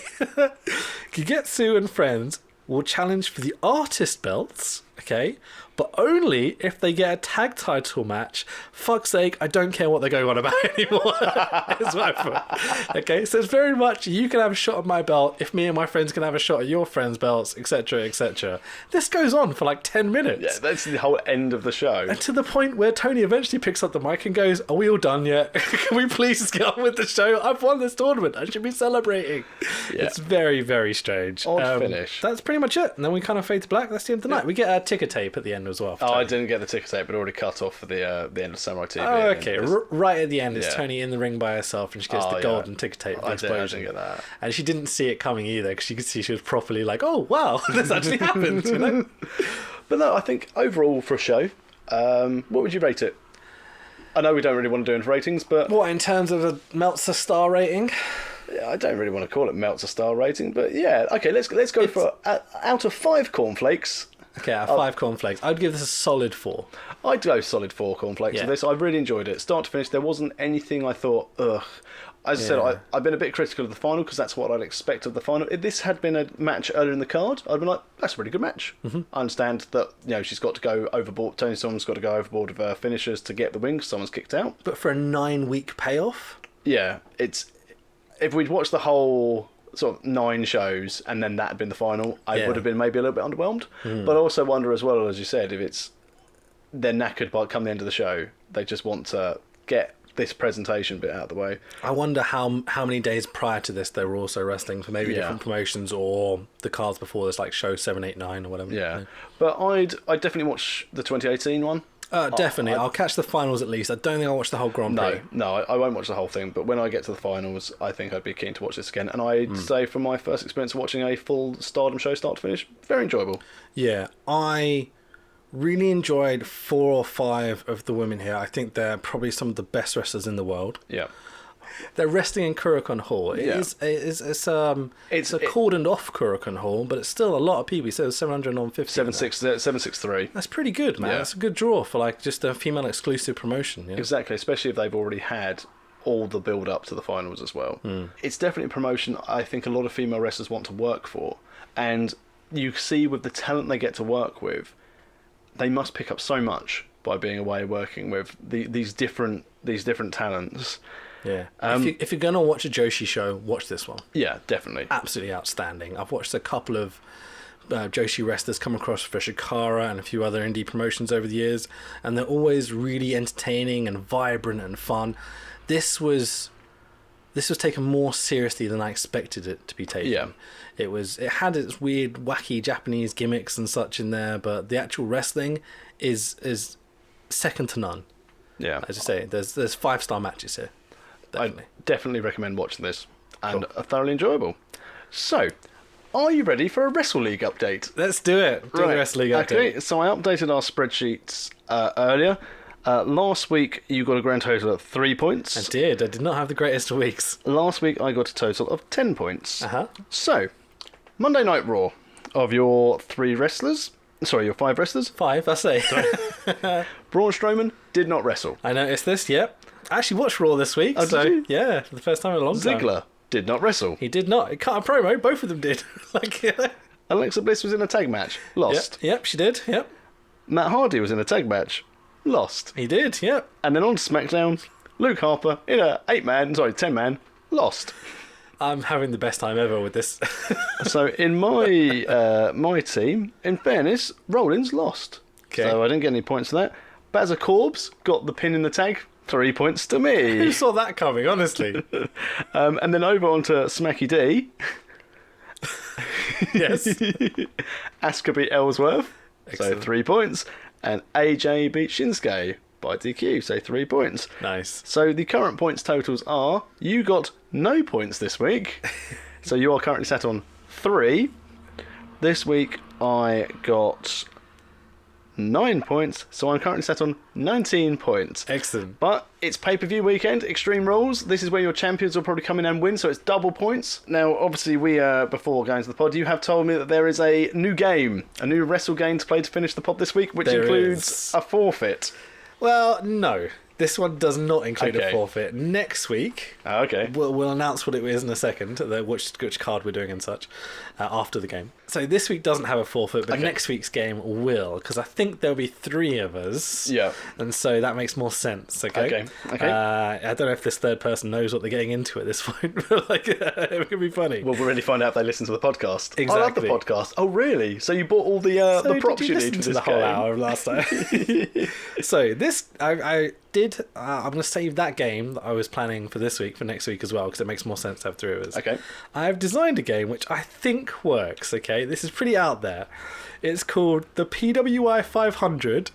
Kagetsu and friends will challenge for the artist belts, okay? But only if they get a tag title match. Fuck's sake, I don't care what they're going on about anymore. Is what I thought. Okay, so it's very much, you can have a shot at my belt if me and my friends can have a shot at your friends' belts, etc., etc. This goes on for like 10 minutes. Yeah, that's the whole end of the show. And to the point where Tony eventually picks up the mic and goes, are we all done yet? Can we please just get on with the show? I've won this tournament. I should be celebrating. Yeah. It's very, very strange. Odd finish. That's pretty much it. And then we kind of fade to black. That's the end of the night. We get a ticker tape at the end as well. Oh, I didn't get the ticker tape, but already cut off for the end of Samurai TV. Oh, okay. Right at the end, it's Tony in the ring by herself, and she gets the golden ticker tape. The explosion. I didn't get that. And she didn't see it coming either, because she could see she was properly like, "Oh, wow, this actually happened," you know. But no, I think overall for a show, what would you rate it? I know we don't really want to do it in ratings, but what in terms of a Meltzer star rating? Yeah, I don't really want to call it Meltzer star rating, but yeah, okay. Let's go for out of 5 cornflakes. Okay, out of 5 cornflakes, I'd give this a solid 4. I'd go solid 4 cornflakes for this. I really enjoyed it. Start to finish, there wasn't anything I thought, ugh. As I said, I've been a bit critical of the final because that's what I'd expect of the final. If this had been a match earlier in the card, I'd been like, that's a really good match. Mm-hmm. I understand that, you know, she's got to go overboard. Tony Storm's got to go overboard of her finishers to get the win because someone's kicked out. But for a 9-week payoff? Yeah, if we'd watched the whole sort of 9 shows and then that had been the final, I would have been maybe a little bit underwhelmed. But I also wonder as well, as you said, if they're knackered by come the end of the show, they just want to get this presentation bit out of the way. I wonder how many days prior to this they were also wrestling for maybe different promotions or the cards before this, like show 7, 8, 9 or whatever. Yeah, but I'd definitely watch the 2018 one. Definitely. I'll catch the finals at least. I don't think I'll watch the whole Grand Prix. No, I won't watch the whole thing, but when I get to the finals, I think I'd be keen to watch this again. And I'd say from my first experience of watching a full Stardom show start to finish, very enjoyable. Yeah, I really enjoyed 4 or 5 of the women here. I think they're probably some of the best wrestlers in the world. Yeah. They're wrestling in Korakuen Hall. It's a cordoned off Korakuen Hall, but it's still a lot of people. He says 750. 763. That's pretty good, man. Yeah. That's a good draw for like just a female exclusive promotion. Yeah? Exactly, especially if they've already had all the build up to the finals as well. It's definitely a promotion I think a lot of female wrestlers want to work for, and you see with the talent they get to work with, they must pick up so much by being away working with these different talents. Yeah. If you're going to watch a Joshi show, watch this one. Yeah, definitely. Absolutely outstanding. I've watched a couple of Joshi wrestlers come across for Shikara and a few other indie promotions over the years, and they're always really entertaining and vibrant and fun. This was taken more seriously than I expected it to be taken. Yeah. It had its weird, wacky Japanese gimmicks and such in there, but the actual wrestling is second to none. Yeah. As I say, there's 5-star matches here. Definitely. I definitely recommend watching this, and are thoroughly enjoyable. So, are you ready for a Wrestle League update? Let's do it. Do the Wrestle League update. Okay, so I updated our spreadsheets earlier. Last week, you got a grand total of 3 points. I did not have the greatest of weeks. Last week, I got a total of 10 points. Uh-huh. So, Monday Night Raw, of your 5 wrestlers. 5, I say. Braun Strowman did not wrestle. I noticed this, yep. I actually watched Raw this week. Oh, so, did you? Yeah, for the first time in a long time. Ziggler did not wrestle. He did not. It cut a promo. Both of them did. Alexa Bliss was in a tag match. Lost. Yep, she did. Yep. Matt Hardy was in a tag match. Lost. He did, yep. And then on SmackDown, Luke Harper in a 10-man. Lost. I'm having the best time ever with this. So in my my team, in fairness, Rollins lost. Okay. So I didn't get any points for that. Bazza Corbs got the pin in the tag. 3 points to me. Who saw that coming, honestly? And then over onto Smacky D. Yes. Asuka beat Ellsworth. Excellent. So 3 points. And AJ beat Shinsuke by DQ. So 3 points. Nice. So the current points totals are, you got no points this week. So you are currently sat on 3. This week I got 9 points, so I'm currently set on 19 points. Excellent. But it's pay-per-view weekend, Extreme Rules. This is where your champions will probably come in and win, so it's double points. Now, obviously, before going to the pod, you have told me that there is a new game, a new wrestle game to play to finish the pod this week, which includes a forfeit. Well, no. This one does not include Okay. a forfeit. Next week, Okay. we'll announce what it is in a second, which card we're doing and such, after the game. So this week doesn't have a forfeit, but Okay. next week's game will, because I think there'll be 3 of us. Yeah. And so that makes more sense, okay? Okay. I don't know if this third person knows what they're getting into at this point, but it could be funny. We'll really find out if they listen to the podcast. Exactly. I love the podcast. Oh, really? So you bought all the So props did you listen need for to this the whole game? hour of last time? So this, I did. I'm going to save that game that I was planning for this week for next week as well, because it makes more sense to have 3 of us. Okay. I've designed a game which I think works. Okay, this is pretty out there. It's called the PWI 500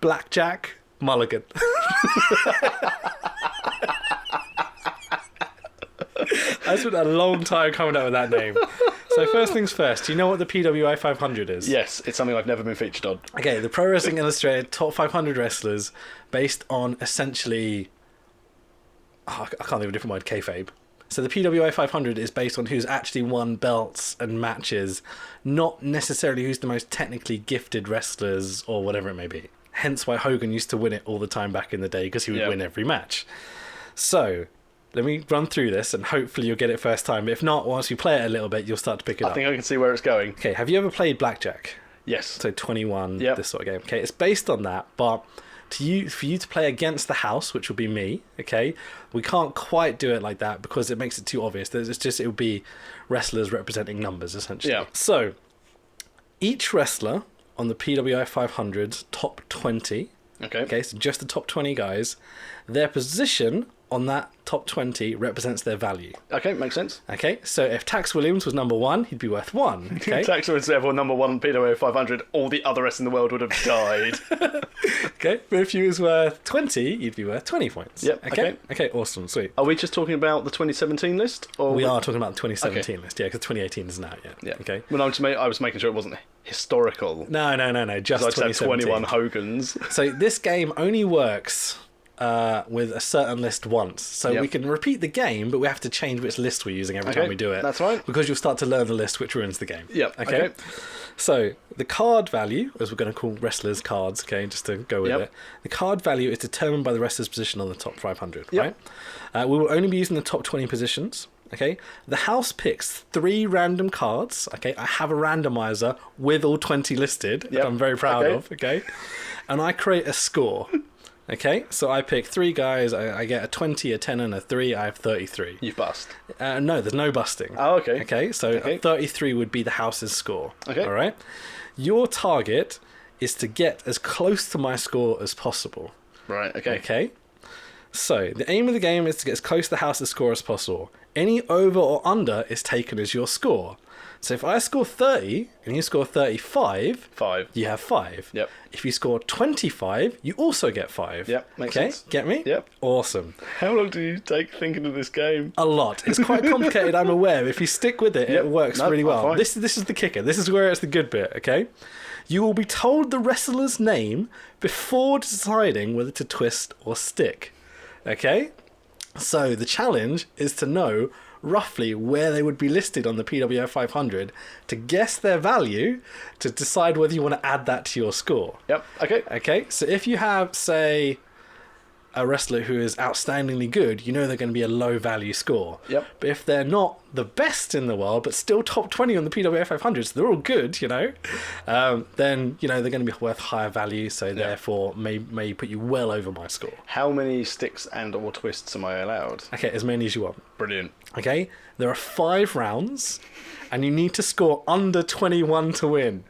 Blackjack Mulligan. I spent a long time coming up with that name. So first things first, do you know what the PWI 500 is? Yes, it's something I've never been featured on. Okay, the Pro Wrestling Illustrated top 500 wrestlers based on essentially... I can't think of a different word, kayfabe. So the PWI 500 is based on who's actually won belts and matches, not necessarily who's the most technically gifted wrestlers or whatever it may be. Hence why Hogan used to win it all the time back in the day, because he would win every match. So... let me run through this and hopefully you'll get it first time. But if not, once you play it a little bit, you'll start to pick it up. I think I can see where it's going. Okay, have you ever played Blackjack? Yes. So 21, Yep. this sort of game. Okay, it's based on that, but for you to play against the house, which will be me, okay, we can't quite do it like that because it makes it too obvious. It would be wrestlers representing numbers, essentially. Yeah. So, each wrestler on the PWI 500's top 20 Okay. Okay, so just the top 20 guys. Their position on that top 20 represents their value. Okay, makes sense. Okay, so if Tax Williams was number 1, he'd be worth 1. Okay. Tax was therefore number 1 on PWA 500. All the other rest in the world would have died. Okay, but if he was worth 20, you'd be worth 20 points. Yep, okay. Okay, awesome, sweet. Are we just talking about the 2017 list? Or We are talking about the 2017 list, yeah, because 2018 isn't out yet. Yeah. Okay. Well, I was making sure it wasn't historical. No, just I said 2017. 21 Hogans. So this game only works with a certain list once. So Yep. we can repeat the game, but we have to change which list we're using every time we do it. That's right. Because you'll start to learn the list, which ruins the game. Yep, okay. So the card value, as we're going to call wrestlers cards, okay, just to go with Yep. it. The card value is determined by the wrestler's position on the top 500, Yep. right? We will only be using the top 20 positions. Okay, the house picks 3 random cards. Okay, I have a randomizer with all 20 listed, which Yep. I'm very proud Okay. of. Okay, and I create a score. Okay, so I pick 3 guys. I get a 20, a 10, and a 3. I have 33. You've bust. No, there's no busting. Oh, okay. Okay, so Okay. 33 would be the house's score. Okay. All right. Your target is to get as close to my score as possible. Right, okay. Okay. So the aim of the game is to get as close to the house's score as possible. Any over or under is taken as your score. So if I score 30 and you score 35, 5. you have 5. Yep. If you score 25, you also get 5. Yep, makes okay? sense. Get me? Yep. Awesome. How long do you take thinking of this game? A lot. It's quite complicated, I'm aware. But if you stick with it, Yep. it works No, really I'm well. fine. This is the kicker. This is where it's the good bit, okay? You will be told the wrestler's name before deciding whether to twist or stick. Okay? So the challenge is to know roughly where they would be listed on the PWO 500 to guess their value to decide whether you want to add that to your score. Yep, okay. Okay, so if you have, say, a wrestler who is outstandingly good, you know they're going to be a low value score. Yep. But if they're not the best in the world, but still top 20 on the PWA 500, so they're all good, then, they're going to be worth higher value, so therefore may put you well over my score. How many sticks and or twists am I allowed? Okay, as many as you want. Brilliant. Okay, there are 5 rounds, and you need to score under 21 to win.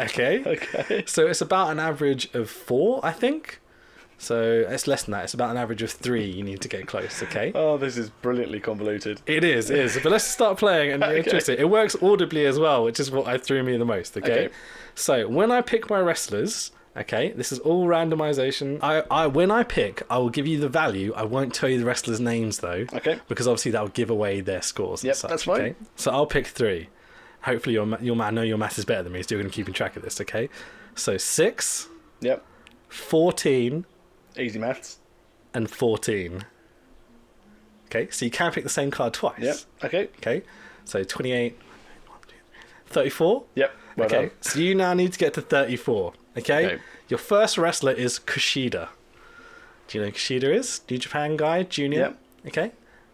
Okay? Okay. So it's about an average of 4, I think. So it's less than that. It's about an average of 3 you need to get close, okay? Oh, this is brilliantly convoluted. It is. But let's start playing and Okay. twist it. It works audibly as well, which is what threw me the most, okay? Okay. So when I pick my wrestlers, okay, this is all randomization. When I pick, I will give you the value. I won't tell you the wrestlers' names, though. Okay. Because obviously that will give away their scores and Yep, such, that's fine. okay? So I'll pick 3. Hopefully I know your math is better than me, so you're going to keep track of this, okay? So 6, Yep. 14, Easy maths. and 14. Okay, so you can pick the same card twice. Yep. Okay. Okay, so 28, 34. Yep. Well Okay, done. so you now need to get to 34. Okay? Okay. Your first wrestler is Kushida. Do you know who Kushida is? New Japan guy, junior. Yep. Okay.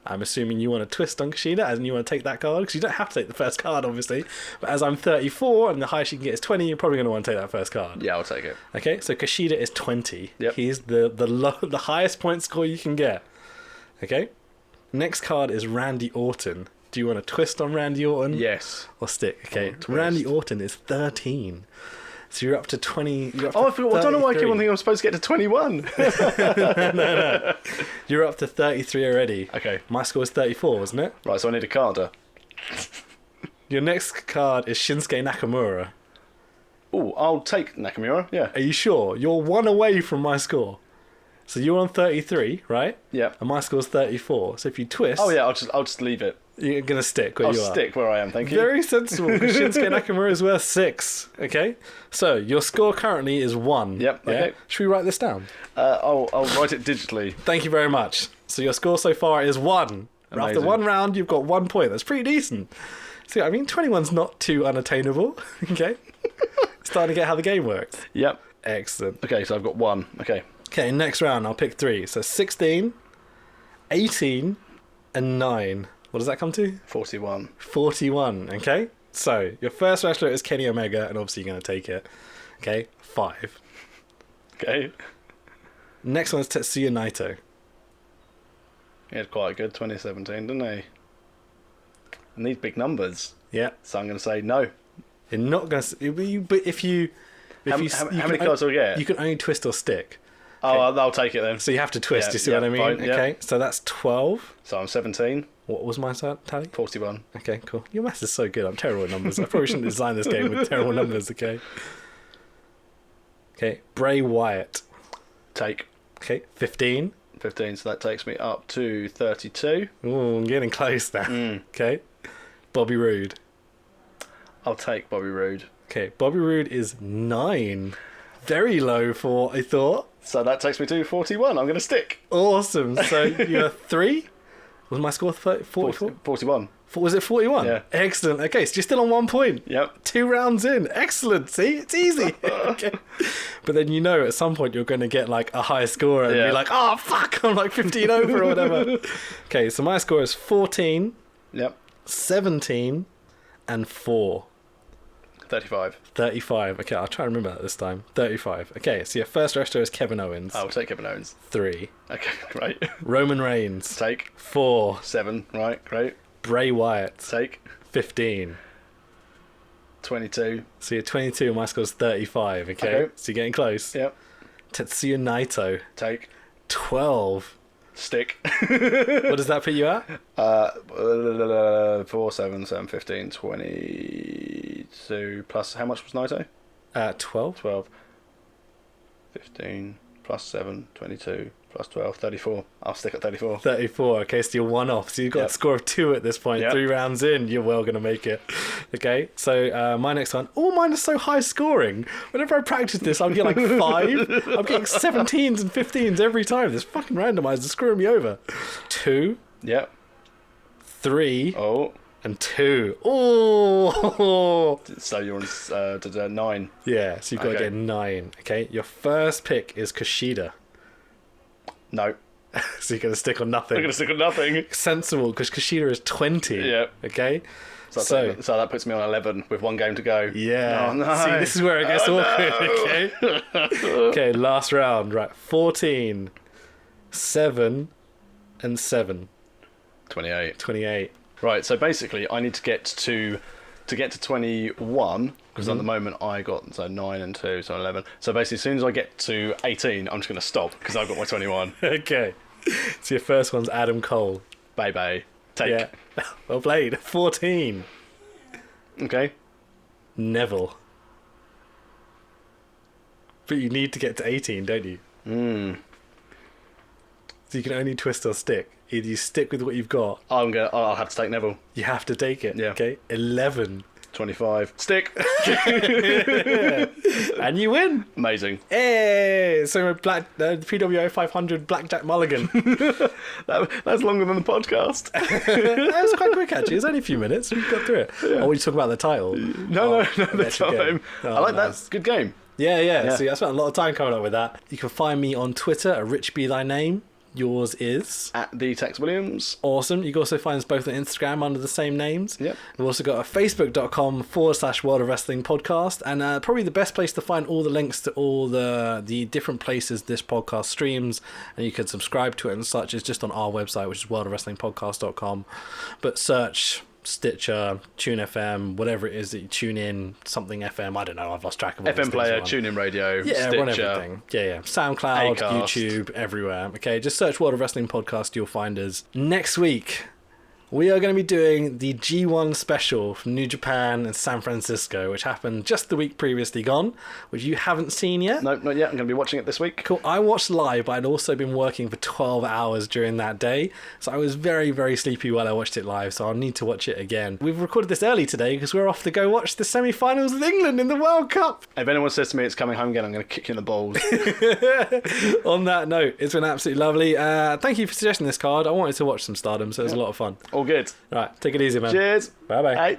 I'm assuming you want to twist on Kushida and you want to take that card, because you don't have to take the first card, obviously. But as I'm 34 and the highest you can get is 20, you're probably going to want to take that first card. Yeah, I'll take it. Okay, so Kushida is 20. Yep. He's the highest point score you can get. Okay? Next card is Randy Orton. Do you want to twist on Randy Orton? Yes. Or stick? Okay, Twist. Randy Orton is 13. So you're up to 20. Oh, I forgot. I don't know why I keep on thinking I'm supposed to get to 21. You're up to 33 already. Okay. My score is 34, wasn't it? Right, so I need a carder. Your next card is Shinsuke Nakamura. Oh, I'll take Nakamura. Yeah. Are you sure? You're 1 away from my score. So you're on 33, right? Yeah. And my score's 34. So if you twist, Oh yeah, I'll just leave it. you're going to stick where I'll you are. stick where I am. Thank you. Very sensible, because Shinsuke Nakamura is worth 6. Okay? So your score currently is 1. Yep, yeah? okay. Should we write this down? I'll write it digitally. Thank you very much. So your score so far is 1. After Amazing. 1 round, you've got 1 point. That's pretty decent. See, I mean, 21's not too unattainable. Okay? Starting to get how the game works. Yep. Excellent. Okay, so I've got 1. Okay. Okay, next round, I'll pick 3. So 16, 18, and 9. What does that come to? 41. 41, okay? So, your first wrestler is Kenny Omega, and obviously you're going to take it. Okay, 5. Okay. Next one is Tetsuya Naito. He had quite a good 2017, didn't he? And these big numbers. Yeah. So I'm going to say no. You're not going to... But if you... How many cards do I get? You can only twist or stick. Oh, I'll take it then. So you have to twist, Yeah, you see yeah, what I mean? fine, yeah. Okay, so that's 12. So I'm 17, What was my tally? 41. Okay, cool. Your maths is so good. I'm terrible at numbers. I probably shouldn't design this game with terrible numbers, okay? Okay, Bray Wyatt. Take Okay, 15. 15, so that takes me up to 32. Ooh, I'm getting close now. Okay, Bobby Roode. I'll take Bobby Roode. Okay, Bobby Roode is 9. Very low for, I thought. So that takes me to 41. I'm going to stick. Awesome. So you're 3? Was my score 44? 41. Was it 41? Yeah. Excellent. Okay, so you're still on 1 point. Yep. 2 rounds in. Excellent. See? It's easy. Okay. But then you know at some point you're going to get like a high score and Yeah. be like, oh, fuck, I'm like 15 over or whatever. Okay, so my score is 14, Yep. 17, and 4. 35. 35. Okay, I'll try and remember that this time. 35. Okay, so your first wrestler is Kevin Owens. I'll take Kevin Owens. 3. Okay, great. Roman Reigns. Take 4. 7. Right, great. Bray Wyatt. Take 15. 22. So you're 22, my score's 35, okay? Okay. So you're getting close. Yep. Tetsuya Naito. Take 12. stick. What does that put you at? 4, 7, 7, 15, 22. Plus, how much was Naito? 12. 12. 15. Plus 7, 22. Plus 12, 34. I'll stick at 34. 34. Okay, so you're 1 off. So you've got Yep. a score of 2 at this point. Yep. 3 rounds in, you're well going to make it. Okay, so my next one. All mine are so high scoring. Whenever I practice this, I'll get like 5. I'm getting 17s and 15s every time. This fucking randomizer is screwing me over. 2, Yep. 3, Oh. and 2. Oh! So you're on 9. Yeah, so you've got to Okay. get 9. Okay, your first pick is Kushida. No. So you're going to stick on nothing. I'm going to stick with nothing. Sensible, because Kushida is 20. Yep. Okay? So that puts me on 11 with 1 game to go. Yeah. Oh, no. See, this is where it gets awkward, okay? Okay, last round. Right, 14, 7, and 7. 28. 28. Right, so basically I need to get to 21, because at the moment I got 9 and 2, so 11. So basically as soon as I get to 18, I'm just going to stop, because I've got my 21. Okay. So your first one's Adam Cole. Baby. Take. Yeah. Well played. 14. Okay. Neville. But you need to get to 18, don't you? So you can only twist or stick. Either you stick with what you've got, I'll have to take Neville. you have to take it. Yeah. Okay. 11. 25. Stick. And you win. Amazing. Hey! So PWO 500 Blackjack Mulligan. That's longer than the podcast. That was quite quick, actually. It was only a few minutes. We got through it. Oh, we talk about the title. No, the that's your time. game. Oh, I like nice. that. Good game. Yeah. See, I spent a lot of time coming up with that. You can find me on Twitter at Rich Be Thy Name. Yours is At the Tex Williams. awesome. You can also find us both on Instagram under the same names. Yep. We've also got a facebook.com/World of Wrestling podcast, and probably the best place to find all the links to all the different places this podcast streams, and you can subscribe to it and such, is just on our website, which is worldofwrestlingpodcast.com. But search Stitcher, Tune FM, whatever it is that you tune in, something FM, I don't know, I've lost track of all these FM things player, now. TuneIn Radio, Yeah, run Stitcher. everything. Yeah. SoundCloud, Acast. YouTube, everywhere. Okay, just search World of Wrestling Podcast, you'll find us. Next week, we are going to be doing the G1 special from New Japan and San Francisco, which happened just the week previously gone, which you haven't seen yet. No, not yet. I'm going to be watching it this week. Cool. I watched live, but I'd also been working for 12 hours during that day, so I was very, very sleepy while I watched it live, so I'll need to watch it again. We've recorded this early today because we're off to go watch the semi-finals with England in the World Cup. If anyone says to me it's coming home again, I'm going to kick you in the balls. On that note, it's been absolutely lovely. Thank you for suggesting this card. I wanted to watch some Stardom, so it was a lot of fun. All good. Right, take it easy, man. Cheers. Bye-bye. Bye.